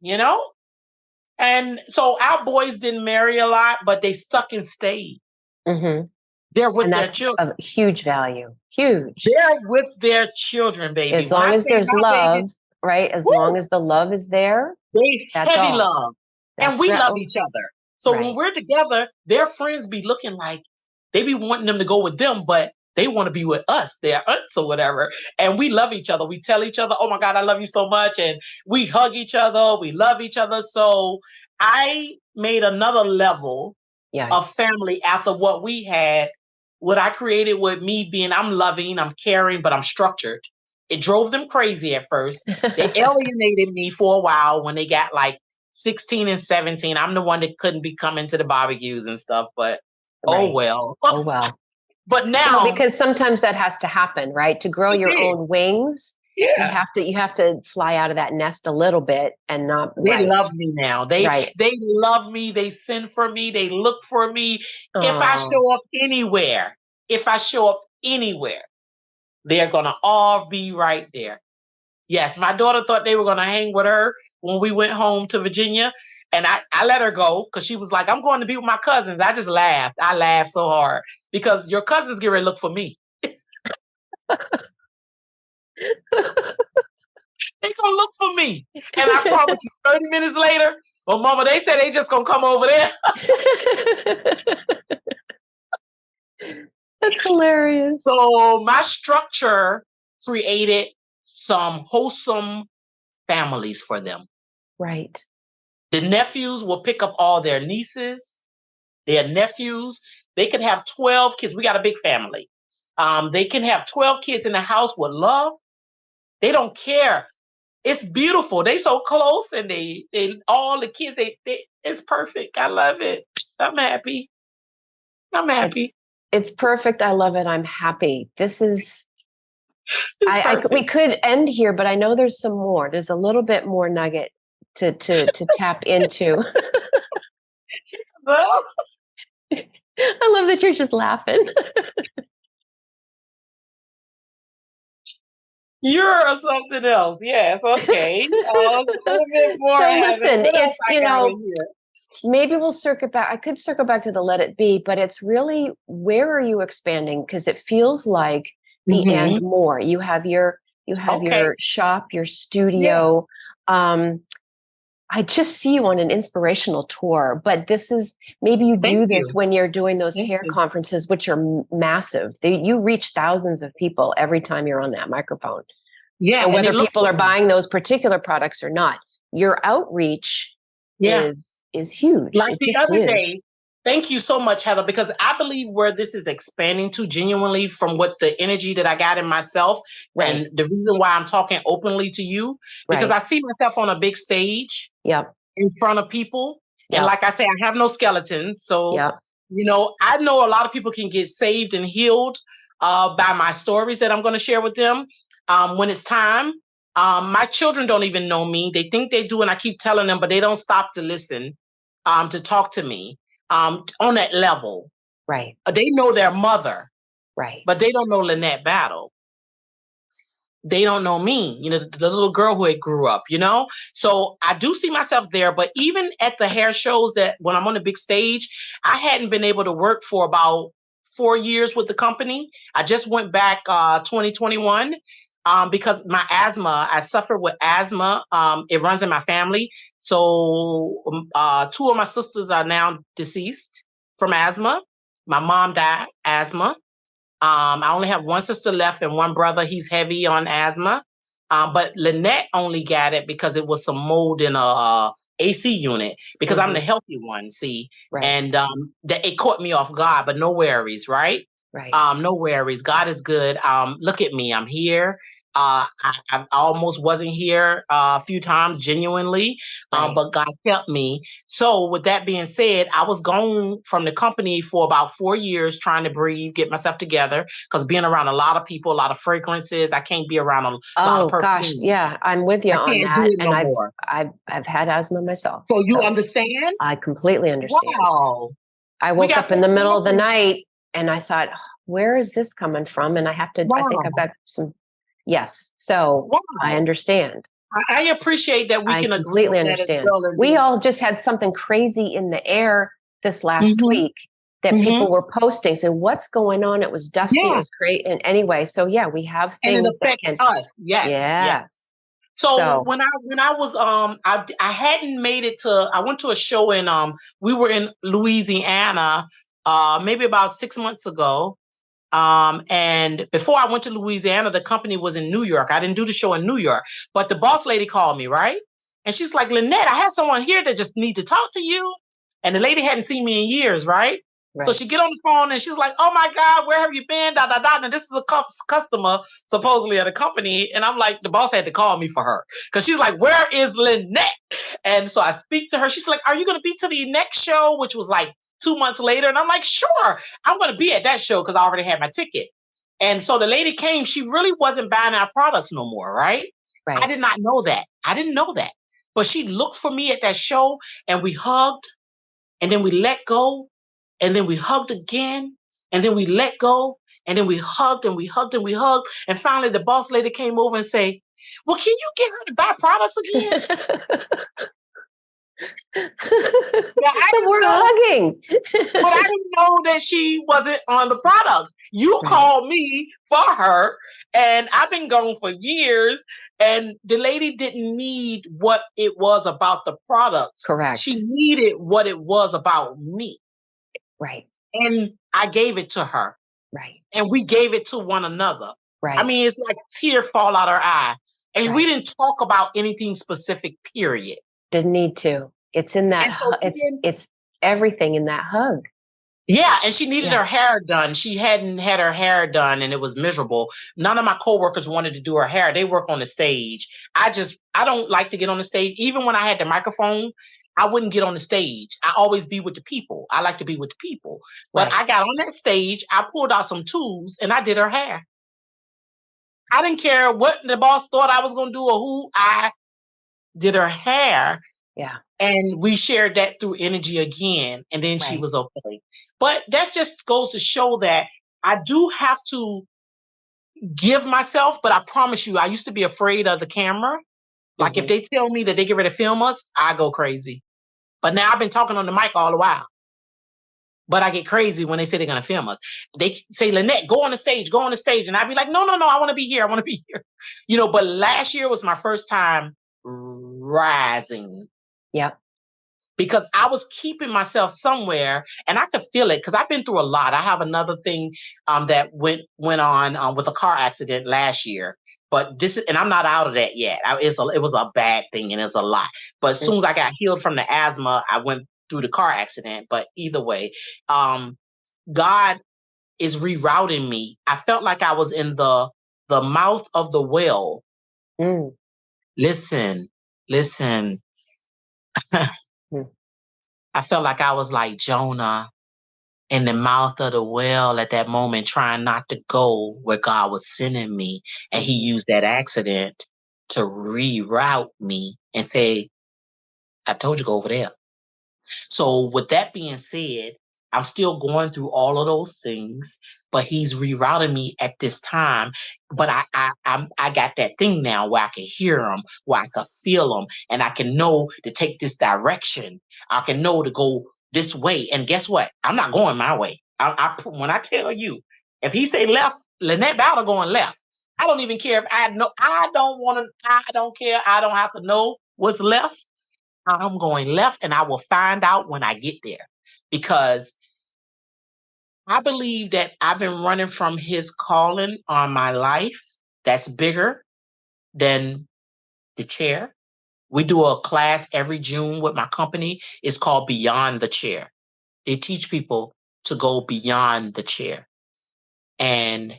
And so our boys didn't marry a lot, but they stuck and stayed. Mhm. They're with And their that's children. a huge value. Huge. They're with their children, baby. As When I long as say there's my baby, love, right? As long woo, as the love is there, they that's heavy all. love. And That's we right. love Oh, each other. So when right. we're together, their friends be looking like they be wanting them to go with them, but they want to be with us, their aunts or whatever. And we love each other. We tell each other, oh my God, I love you so much. And we hug each other. We love each other. So I made another level Yeah. of family after what we had. What I created with me being, I'm loving, I'm caring, but I'm structured. It drove them crazy at first. They alienated me for a while when they got like 16 and 17. I'm the one that couldn't be coming to the barbecues and stuff, but oh Right. well. Oh, well. But Well, now because sometimes that has to happen, right? To grow it your did. own wings, Yeah. you have to fly out of that nest a little bit and not They right. love me now. They Right. they love me. They send for me. They look for me. If I Oh. show up anywhere, if I show up anywhere, they're gonna all be right there. Yes, my daughter thought they were gonna hang with her when we went home to Virginia. And I let her go because she was like, I'm going to be with my cousins. I just laughed. I laughed so hard because your cousins get ready to look for me. They gonna look for me. And I promise you, 30 minutes later, well, mama, they said they just gonna come over there. That's hilarious. So my structure created some wholesome families for them. Right. The nephews will pick up all their nieces, their nephews. They could have 12 kids. We got a big family. They can have 12 kids in the house with love. They don't care. It's beautiful. They so close, and they all the kids. It's perfect. I love it. I'm happy. I'm happy. It's perfect. I love it. I'm happy. This is. It's perfect. We could end here, but I know there's some more. There's a little bit more nugget to tap into. Well, I love that you're just laughing. you're something else. Yes. Okay. A little bit more. So Heather. listen, What else it's, I got in here? maybe we'll circle back. I could circle back to the let it be, but it's really, where are you expanding? Because it feels like the Mhm. and more. You have your Okay. shop, your studio. I just see you on an inspirational tour, but this is, maybe you do Thank this you. when you're doing those Thank hair you. conferences, which are massive. You reach thousands of people every time you're on that microphone. Yeah, So and they whether look people for are me. buying those particular products or not, your outreach Yeah. is huge. Like It the just other is. day, thank you so much, Heather, because I believe where this is expanding to genuinely from what the energy that I got in myself, Right. and the reason why I'm talking openly to you, because Right. I see myself on a big stage Yep. in front of people. And Yep. like I say, I have no skeleton. So, Yep. I know a lot of people can get saved and healed by my stories that I'm going to share with them when it's time. My children don't even know me. They think they do, and I keep telling them, but they don't stop to listen, to talk to me on that level. Right. They know their mother, Right. but they don't know Linette Battle. They don't know me, the little girl who had grew up. So I do see myself there, but even at the hair shows, that when I'm on the big stage, I hadn't been able to work for about 4 years with the company. I just went back 2021 because my asthma, I suffer with asthma. It runs in my family. So two of my sisters are now deceased from asthma. My mom died asthma. I only have one sister left and one brother. He's heavy on asthma. But Lynette only got it because it was some mold in a AC unit, because I'm the healthy one, see. Right. And that it caught me off guard, but no worries, right? Right. No worries. God is good. Look at me. I'm here. I almost wasn't here a few times, genuinely, Right. but God helped me. So, with that being said, I was gone from the company for about 4 years, trying to breathe, get myself together, because being around a lot of people, a lot of fragrances, I can't be around a lot of Oh gosh, perfume. yeah, I'm with you I on can't do that. it And no more. I've had asthma myself, So, you so understand? I completely understand. Wow. I We woke got up in some the middle of the friends. night and I thought, where is this coming from? And I think I've Wow. got some, yes. So I Wow. understand. I appreciate that we I can agree completely on that as understand. well. And We all just had something crazy in the air this last hmm week that hmm people were posting, saying, what's going on? It was dusty. It yeah, was great. And anyway, so yeah, we have and it things that affects can, us. Yes, yes. yes. So So, when I was I hadn't made it to, I went to a show in we were in Louisiana maybe about 6 months ago. And before I went to Louisiana, the company was in New York. I didn't do the show in New York, but the boss lady called me, right? And she's like, Lynette, I have someone here that just need to talk to you. And the lady hadn't seen me in years, right? So right. she get on the phone and she's like, "Oh my God, where have you been?" Da da da. And this is a customer supposedly at a company, and I'm like, the boss had to call me for her, because she's like, "Where is Lynette?" And so I speak to her. She's like, "Are you going to be to the next show?" Which was like 2 months later, and I'm like, "Sure, I'm going to be at that show because I already had my ticket." And so the lady came. She really wasn't buying our products no more, right? I Right. did not know that. I didn't know that. But she looked for me at that show, and we hugged, and then we let go, and then we hugged again, and then we let go, and then we hugged and we hugged and we hugged. And finally the boss lady came over and say, "Well, can you get her to buy products again?" But I But didn't we're know, hugging. but I didn't know that she wasn't on the product. You Right. called me for her, and I've been gone for years, and the lady didn't need what it was about the products. She Correct. needed what it was about me. Right. And I gave it to her, Right. and we gave it to one another. I Right. mean, it's like tear fall out our eye. And we Right. didn't talk about anything specific, period. Didn't need to. It's in that And so then, it's everything in that hug. yeah, and she needed Yeah. her hair done. She hadn't had her hair done and it was miserable. None of my coworkers wanted to do her hair. They work on the stage. I don't like to get on the stage. Even when I had the microphone, I wouldn't get on the stage. I always be with the people. I like to be with the people. But Right. I got on that stage, I pulled out some tools and I did her hair. I didn't care what the boss thought I was going to do or who. I did her hair. Yeah. And we shared that through energy again. And then she Right. was okay. But that just goes to show that I do have to give myself, but I promise you, I used to be afraid of the camera. Like if Hmm. they tell me that they get ready to film us, I go crazy. But now I've been talking on the mic all the while. But I get crazy when they say they're going to film us. They say, Linette, go on the stage, go on the stage. And I'd be like, no, no, no, I want to be here. I want to be here. But last year was my first time rising Yep. because I was keeping myself somewhere and I could feel it because I've been through a lot. I have another thing that went on with a car accident last year. But and I'm not out of that yet. It was a bad thing and it's a lot. But as soon as I got healed from the asthma, I went through the car accident. But either way, God is rerouting me. I felt like I was in the mouth of the whale. Mm. Listen, listen. Mm. I felt like I was like Jonah in the mouth of the whale at that moment, trying not to go where God was sending me. And he Mhm. used that accident to reroute me and say, I told you go over there. So with that being said, I'm still going through all of those things, but he's rerouting me at this time. But I got that thing now where I can hear him, where I can feel him, and I can know to take this direction. I can know to go this way. And guess what? I'm not going my way. When I tell you, if he say left, Linette Battle going left. I don't even care if I know. I don't want to. I don't care. I don't have to know what's left. I'm going left and I will find out when I get there because I believe that I've been running from his calling on my life that's bigger than the chair. We do a class every June with my company. It's called Beyond the Chair. They teach people to go beyond the chair. And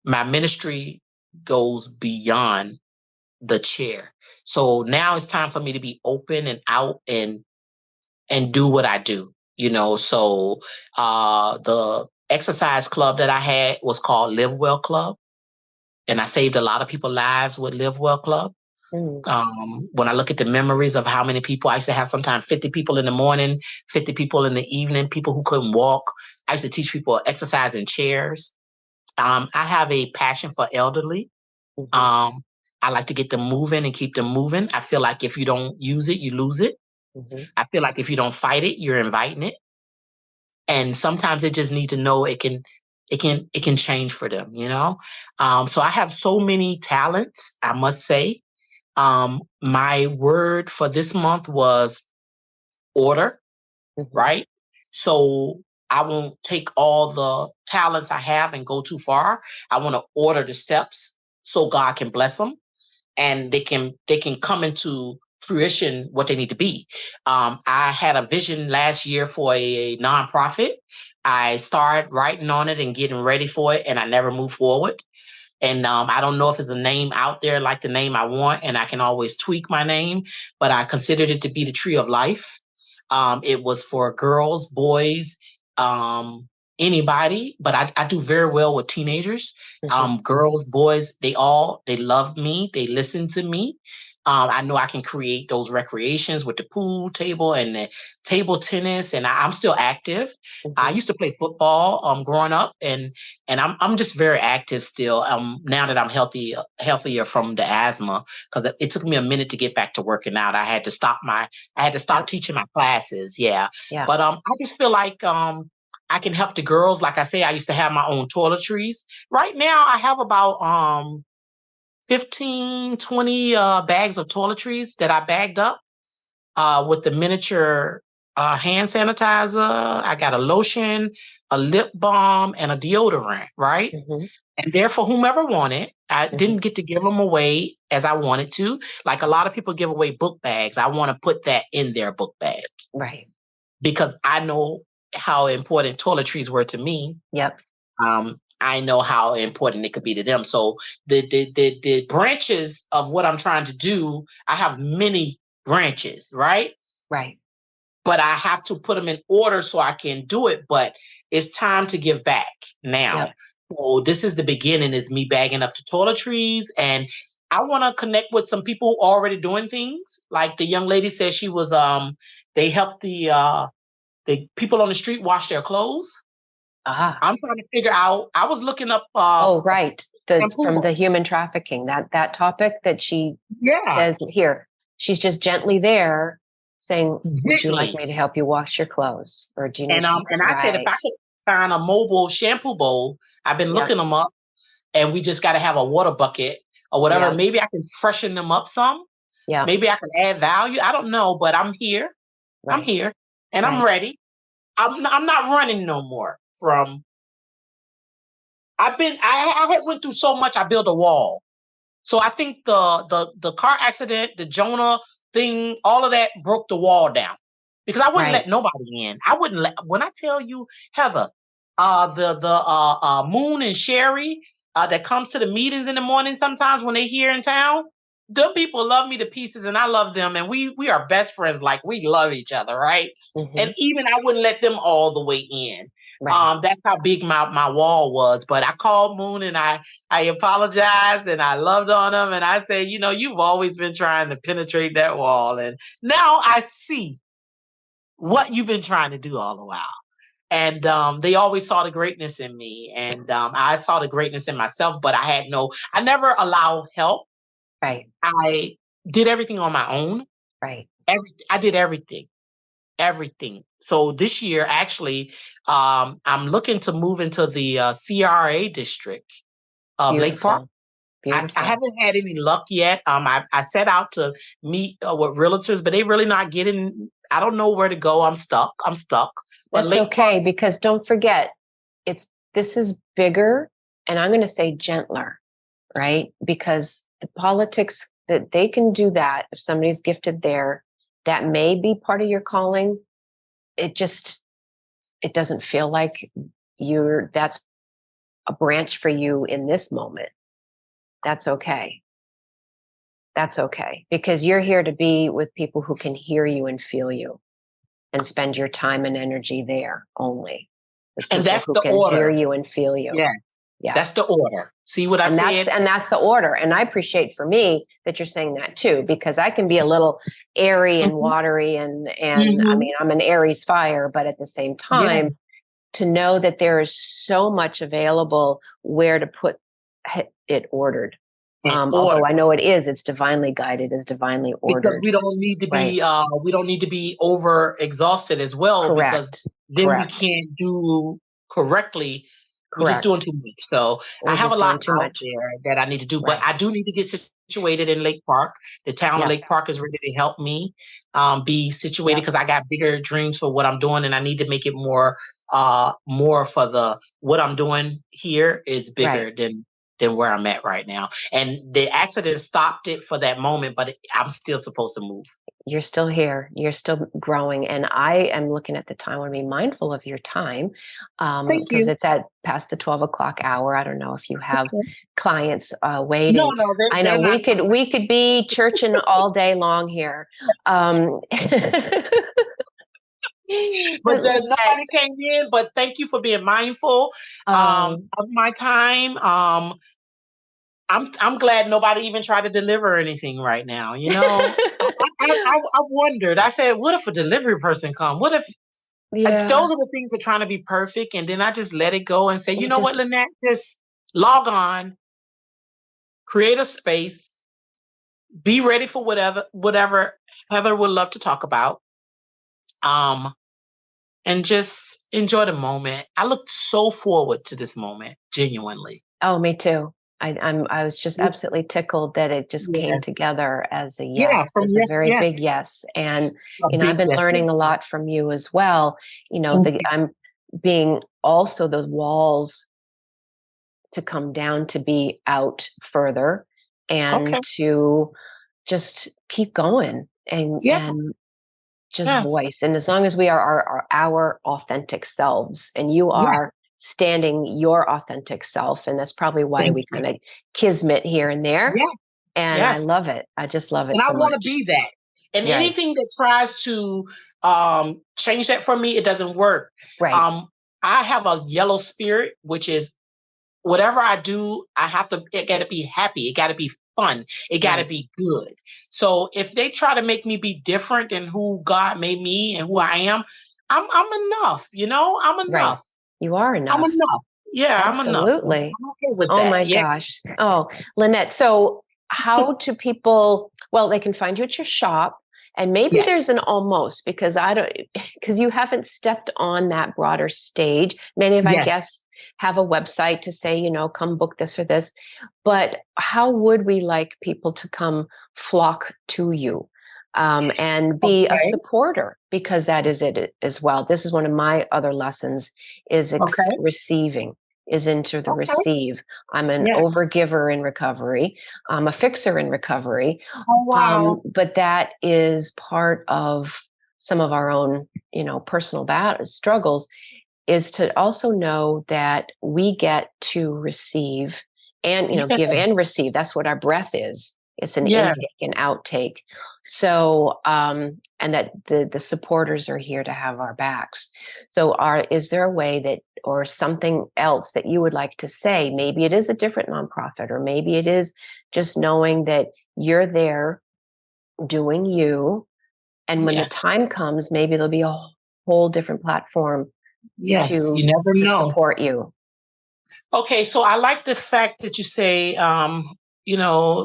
my ministry goes beyond the chair. So now it's time for me to be open and out and do what I do. So the exercise club that I had was called Live Well Club, and I saved a lot of people's lives with Live Well Club. Mm. When I look at the memories of how many people, I used to have sometimes 50 people in the morning, 50 people in the evening, people who couldn't walk. I used to teach people exercise in chairs. I have a passion for elderly. Mhm. Um, I like to get them moving and keep them moving. I feel like if you don't use it, you lose it. Mhm. I feel like if you don't fight it, you're inviting it. And sometimes they just need to know it can change for them. So I have so many talents, I must say. My word for this month was order, Mhm. right? So I won't take all the talents I have and go too far. I want to order the steps so God can bless them and they can come into fruition what they need to be. I had a vision last year for a nonprofit. I started writing on it and getting ready for it, and I never moved forward. And I don't know if there's a name out there like the name I want, and I can always tweak my name, but I considered it to be the Tree of Life. It was for girls, boys, anybody, but I do very well with teenagers. Mhm. Girls, boys, they love me. They listen to me. I know I can create those recreations with the pool table and the table tennis, and I'm still active. I Mhm. used to play football growing up, and I'm just very active still. Now that I'm healthier from the asthma, because it took me a minute to get back to working out. I had to stop Yep. teaching my classes. Yeah, Yep. but I just feel like I can help the girls. Like I say, I used to have my own toiletries. Right now, I have about 15, 20 bags of toiletries that I bagged up with the miniature a hand sanitizer. I got a lotion, a lip balm, and a deodorant, right? Hmm. And they're for whomever wanted. I Hmm. didn't get to give them away as I wanted to. Like a lot of people give away book bags. I want to put that in their book bag Right. because I know how important toiletries were to me. Yep. I know how important it could be to them. So the branches of what I'm trying to do, I have many branches, right? Right. But I have to put them in order so I can do it. But it's time to give back now. Yep. So this is the beginning, is me bagging up the toiletries, and I want to connect with some people already doing things. Like the young lady said, she was they helped the people on the street wash their clothes. Ah. I'm trying to figure out. I was looking up Oh, right. The shampoo from the bowl. human trafficking, that topic that she Yeah, says here, she's just gently there saying, "Would you like gently. me to help you wash your clothes? Or do you need some?" And I said if Right. I could find a mobile shampoo bowl, I've been Yep. looking them up, and we just got to have a water bucket or whatever. Yep. Maybe I can freshen them up some. Yep. Maybe I can add value. I don't know, but I'm here. I'm Right. here, and I'm Right. ready. I'm not running no more. From I had went through so much. I built a wall. So I think the car accident, the Jonah thing, all of that broke the wall down because I wouldn't Right. let nobody in. I wouldn't let when I tell you, Heather, the Moon and Sherry that comes to the meetings in the morning sometimes when they here in town. Them people love me to pieces and I love them, and we are best friends. Like we love each other, right? And Hmm. even I wouldn't let them all the way in. Right. That's how big my wall was. But I called Moon and I apologized and I loved on him. And I said, you know, you've always been trying to penetrate that wall. And now I see what you've been trying to do all the while. And they always saw the greatness in me. And I saw the greatness in myself, but I never allowed help. Right. I did everything on my own. Right. I did everything. So this year, actually, I'm looking to move into the CRA district of Lake Park. Beautiful. I Beautiful. haven't had any luck yet. I set out to meet with realtors, but they really not getting. I don't know where to go. I'm stuck. I'm stuck. But That's Lake Park, okay, because don't forget, it's this is bigger, and I'm going to say gentler, right? Because the politics, that they can do that if somebody's gifted there, that may be part of your calling. It just, it doesn't feel like that's a branch for you in this moment. That's okay. That's okay, because you're here to be with people who can hear you and feel you, and spend your time and energy there only with and people that's who the can hear order. you and feel you. Yeah, that's the Yes. order. See what I said? And that's the order. And I appreciate for me that you're saying that too, because I can be a little airy and Hmm. watery, and I Hmm. mean, I'm an Aries fire, but at the same Yeah, time, to know that there is so much available where to put it ordered. in Although order. I know it's divinely guided, is divinely Because ordered. Right. we don't need to be over exhausted as well, because Correct. then we Correct. can't do correctly. We're just doing Correct. too much. So I We're have a just lot doing too out much. there that I need to do, but Right. I do need to get situated in Lake Park. The town of Yep. Lake Park is ready to help me be situated, Yep. because I got bigger dreams for what I'm doing, and I need to make it more for the what I'm doing here is Right. bigger than where I'm at right now. And the accident stopped it for that moment, but I'm still supposed to move. You're still here. You're still growing. And I am looking at the time. I want to be mindful of your time, Thank because you. it's at past the 12 o'clock hour. I don't know if you have Okay. clients No, waiting. no, I know they're not. we could be churching all day long here. But But Linette, nobody came in. But thank you for being mindful um, of my time. I'm glad nobody even tried to deliver anything right now. You know, I wondered. I said, what if a delivery person come? What if yeah, those are the things that trying to be perfect, and then I just let it go and say, you you know what, just Lynette, just log on, create a space, be ready for whatever Heather would love to talk about. Um, and just enjoy the moment. I look so forward to this moment, genuinely. oh, me too. I was just absolutely tickled that it just came Yeah. together as a Yeah. yes, From as a yes, very yes. big yes. And, A I've big been yes. learning a lot from you as well. Thank you. I'm being also those walls to come down to be out further and Okay. to just keep going Yeah. and just Yes. voice. And as long as we are our authentic selves, and you Yeah. are standing your authentic self, and that's probably why Thank we you. kind of kismet here and there. Yeah. And I Yes. love it. I just love And it I so want to much. be that. And Right. anything that tries to change that for me, it doesn't work. Right. Um, I have a yellow spirit, which is whatever I do, it got to be happy. It got to be fun. It got to Right. be good. So if they try to make me be different than who God made me and who I am, I'm enough. I'm Right. enough. You are I'm enough. enough. Yeah, I'm enough. Absolutely. I'm okay with Oh my that. Yeah. gosh. Oh, Lynette. So, how do people, well, they can find you at your shop, and maybe Yeah. there's an almost, because I don't, because you haven't stepped on that broader stage. Many of my Yes. guests have a website to say, come book this or this. But how would we like people to come flock to you? And be a Okay. supporter, because that is it as well. This is one of my other lessons, is Okay. receiving, is into the Okay. receive. I'm an Yeah. overgiver in recovery. I'm a fixer in recovery. Oh, wow. But that is part of some of our own, personal struggles, is to also know that we get to receive and, Yeah. give and receive. That's what our breath is. It's an Yeah. intake and outtake. So, and that the supporters are here to have our backs. So, is there a way that, or something else that you would like to say? Maybe it is a different nonprofit, or maybe it is just knowing that you're there doing you. And when the Yes. time comes, maybe there'll be a whole different platform Yes. You to never know. support you. Okay, so I like the fact that you say,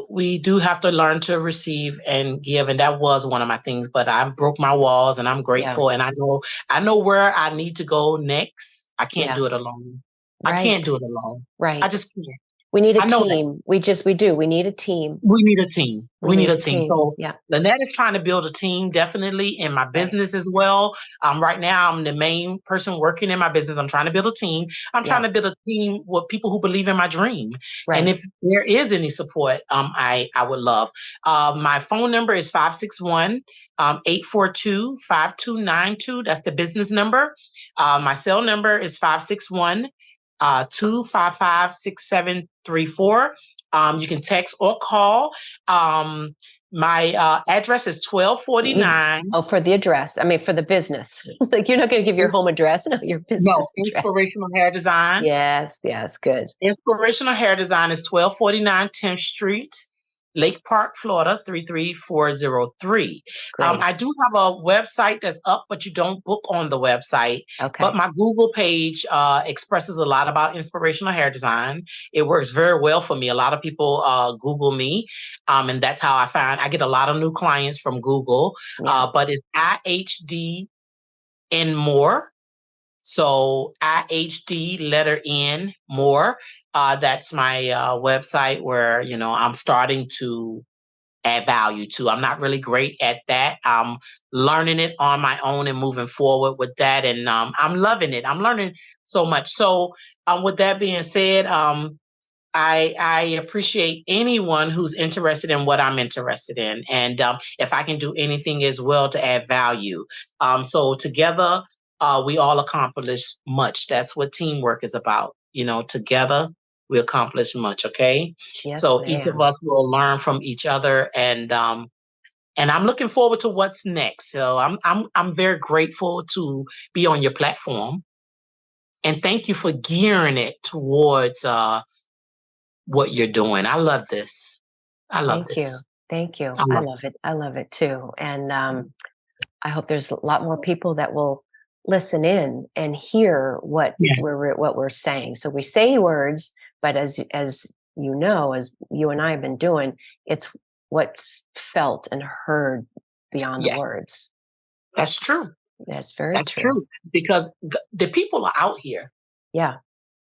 we do have to learn to receive and give, and that was one of my things. But I broke my walls, and I'm Yeah. grateful, and I know where I need to go next. I can't Yeah. do it alone. I can't Right. do it alone. I Right. just can't. We need a I know that. team. We do. We need a team. We need a team. We We need need a a team. team. So Yeah. Lynette is trying to build a team, definitely in my Right. business as well. Right now, I'm the main person working in my business. I'm trying to build a team. I'm trying Yeah. to build a team with people who believe in my dream. And Right. if there is any support, I would love. My phone number is 561 842 5292. That's the business number. My cell number is 561 255 6734. You can text or call. My address is You 1249. Oh, for the address. I mean, for the business. Like, you're not going to give your home address, no, your No, business address. Inspirational Hair Design. Yes. Yes. Good. Inspirational Hair Design is 1249 10th Street, Lake Park, Florida, 33403. Great. I do have a website that's up, but you don't book on the website. But Okay. my Google page expresses a lot about inspirational hair design. It works very well for me. A lot of people Google me, and that's how I get a lot of new clients from Google. Yeah. But it's IHD and more. So IHD letter N more. That's my website where I'm starting to add value to. I'm not really great at that. I'm learning it on my own and moving forward with that, and I'm loving it. I'm learning so much. So with that being said, I appreciate anyone who's interested in what I'm interested in, and if I can do anything as well to add value. So together, we all accomplish much. That's what teamwork is about. Together we accomplish much. Okay, Yes, so each of ma'am. us will learn from each other, and I'm looking forward to what's next. So I'm very grateful to be on your platform, and thank you for gearing it towards what you're doing. I love this. I love Thank you. this. Thank you. I I love love it. this. I love it too. And I hope there's a lot more people that will listen in and hear Yeah. what we're saying. So we say words, but as as you and I have been doing, it's what's felt and heard beyond the Yes, words. that's true. That's very That's true. true. Because the people are out here. Yeah,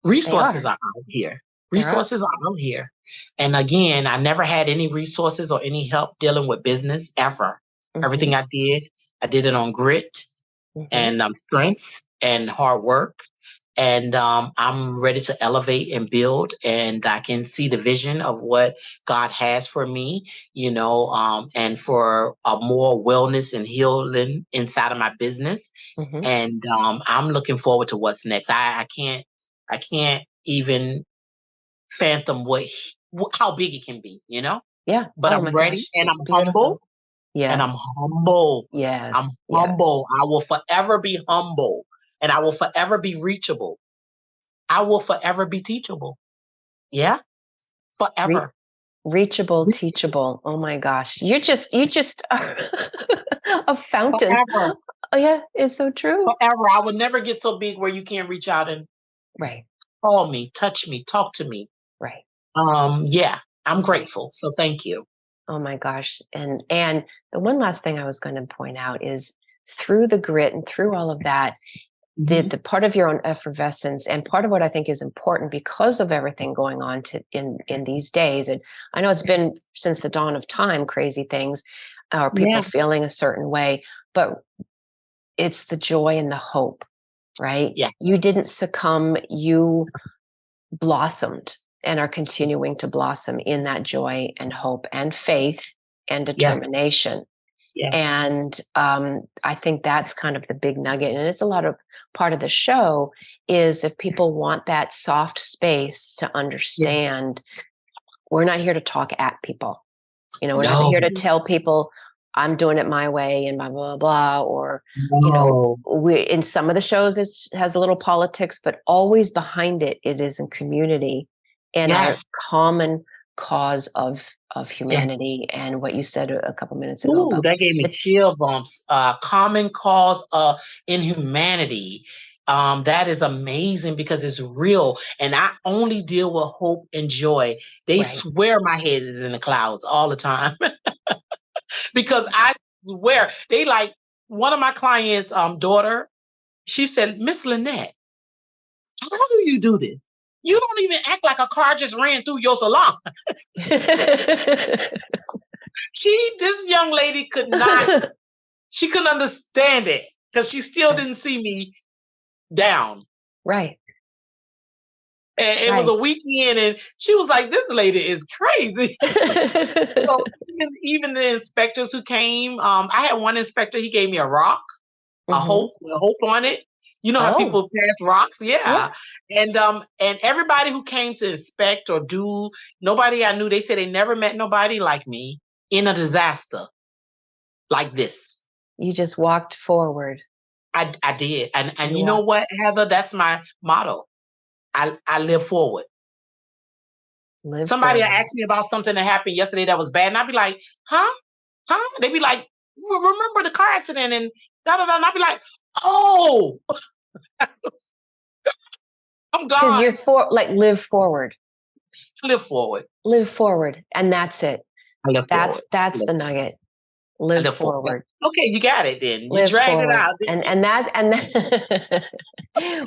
they Resources are. are out here. There are. Resources are out here. And again, I never had any resources or any help dealing with business ever. Hmm. Everything I did it on grit Hmm. and strength and hard work. And I'm ready to elevate and build, and I can see the vision of what God has for me, and for a more wellness and healing inside of my business. Hmm. And I'm looking forward to what's next. I can't even fathom how big it can be. Yeah. But Oh I'm my ready, gosh, and it's I'm humble, beautiful. and I'm Yes. humble. I'm Yes. Yes. humble. I will forever be humble, and I will forever be reachable. I will forever be teachable. Yeah, Re- forever. reachable, teachable. Oh my gosh, you just are a fountain. Forever. Oh yeah, it's so true. Forever. I will never get so big where you can't reach out and Right. call me, touch me, talk to me. Right. Yeah, I'm Right. grateful. So thank you. Oh my gosh. And the one last thing I was going to point out is through the grit and through all of that, the Mhm. part of your own effervescence and part of what I think is important because of everything going on in these days. And I know it's been since the dawn of time, crazy things, or people Yeah. feeling a certain way, but it's the joy and the hope, right? Yeah. You didn't succumb, you blossomed and are continuing to blossom in that joy and hope and faith and Yeah. determination. Yes. And I think that's kind of the big nugget. And it's a lot of part of the show is if people want that soft space to Yeah. understand, we're not here to talk at people. We're not No. here to tell people I'm doing it my way and blah, blah, blah. Or, No. we in some of the shows it has a little politics, but always behind it is in community and our Yes. common cause of Yeah. humanity and what you said a couple minutes ago Ooh, about that gave me the chill bumps. Common cause in humanity. That is amazing because it's real. And I only deal with hope and joy. They right. swear my head is in the clouds all the time because I swear they like one of my clients' daughter. She said, Miss Linette, how do you do this? You don't even act like a car just ran through your salon. This young lady she couldn't understand it because she still Right. didn't see me down. Right. And it was Right. a weekend, and she was like, "This lady is crazy." So even the inspectors who came, I had one inspector. He gave me a rock, Hmm. a hope on it. You know how Oh, people pass rocks, yeah. yeah. And everybody who came to inspect or do, nobody I knew. They said they never met nobody like me in a disaster like this. You just walked forward. I did, and You you know walked, what, Heather? That's my motto. I live forward. live Somebody forward. asked me about something that happened yesterday that was bad, and I'd be like, "Huh? Huh?" They'd be like, "Remember the car accident?" And da da da. And I'd be like, "Oh, I'm Because gone. you're live forward. Live forward. Live forward. And that's it. I live That's forward. that's Live the forward. nugget. I Live live forward. forward. Okay, you got it. Then you Live dragged it forward. out, didn't you? And that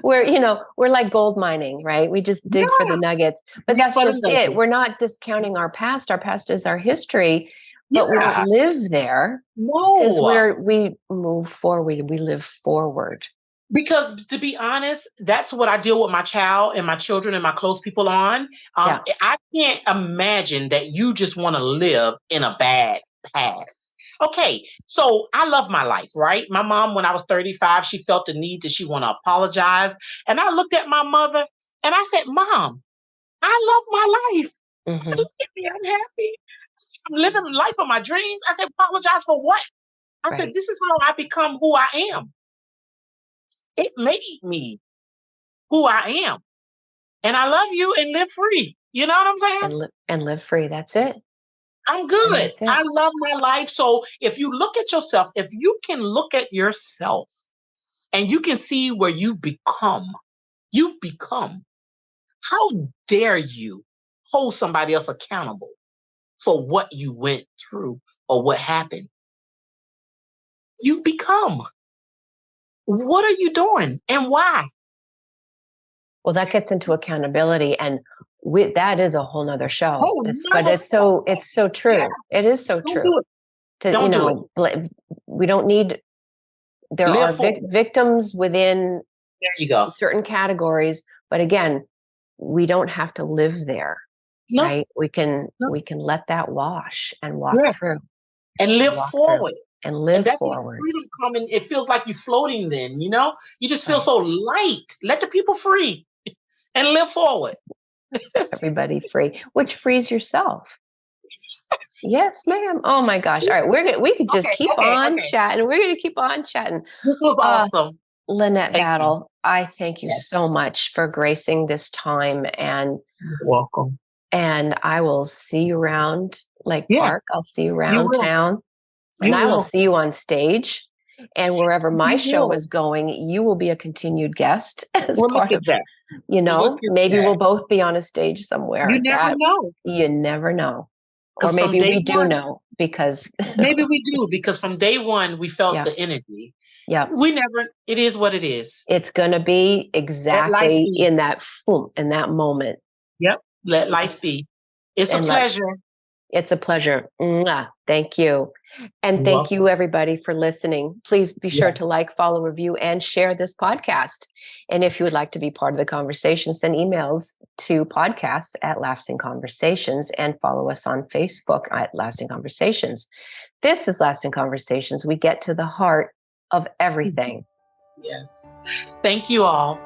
we're like gold mining, right? We just dig for the Yeah, nuggets. But reach that's for the just it. nugget. We're not discounting our past. Our past is our history, but we don't Yeah. live there because No. we move forward. We live forward. Because to be honest, that's what I deal with my child and my children and my close people on. Yeah. I can't imagine that you just want to live in a bad past. Okay, so I love my life, right? My mom, when I was 35, she felt the need that she want to apologize. And I looked at my mother and I said, Mom, I love my life. I said, Hmm. look at me, I'm happy. I'm living the life of my dreams. I said, apologize for what? I said, Right. this is how I become who I am. It made me who I am. And I love you and live free. You know what I'm saying? And live free. That's it. I'm And good. that's it. I love my life. So if you look at yourself, if you can look at yourself and you can see where you've become, how dare you hold somebody else accountable for what you went through or what happened? You've become. What are you doing and why? Well, that gets into accountability. And that is a whole nother show. Oh, But no. it's so Yeah, true. It is so don't true. do it. To, Don't do it. We don't need, there Live are forward. victims within There you go. certain categories, but again, we don't have to live there, No, right? no. We can let that wash and walk Yeah. through, And live forward. and And live that's when forward. freedom coming. It feels like you're floating then, You just feel Right. so light. Let the people free and live forward. Everybody free, which frees yourself. Yes, ma'am. Oh my gosh. All right. We could just keep on Okay. chatting. We're gonna keep on chatting. This was awesome. Linette Thank you. Battle, I thank you Yes. so much for gracing this time, You're welcome. and I will see you around Lake Yes, Park. I'll see you you around will. town, and You I will will. see you on stage. And wherever my You show will. is going, you will be a continued guest as Well, look part at of, that. Look at maybe that. we'll both be on a stage You somewhere. never That know. you never know. Or Because from maybe day we do one, know because maybe we do, because from day one, we felt yeah, the energy. yeah. It is what it is. It's gonna be Let life exactly be. in that boom, in that moment. Yep. Let life Yes. be. It's a And pleasure. it's a pleasure. Mwah. Thank you. And You're thank you, welcome. everybody, for listening. Please be sure Yeah. to like, follow, review, and share this podcast. And if you would like to be part of the conversation, send emails to podcast@Lasting Conversations and follow us on Facebook at Lasting Conversations. This is Lasting Conversations. We get to the heart of everything. Yes. Thank you all.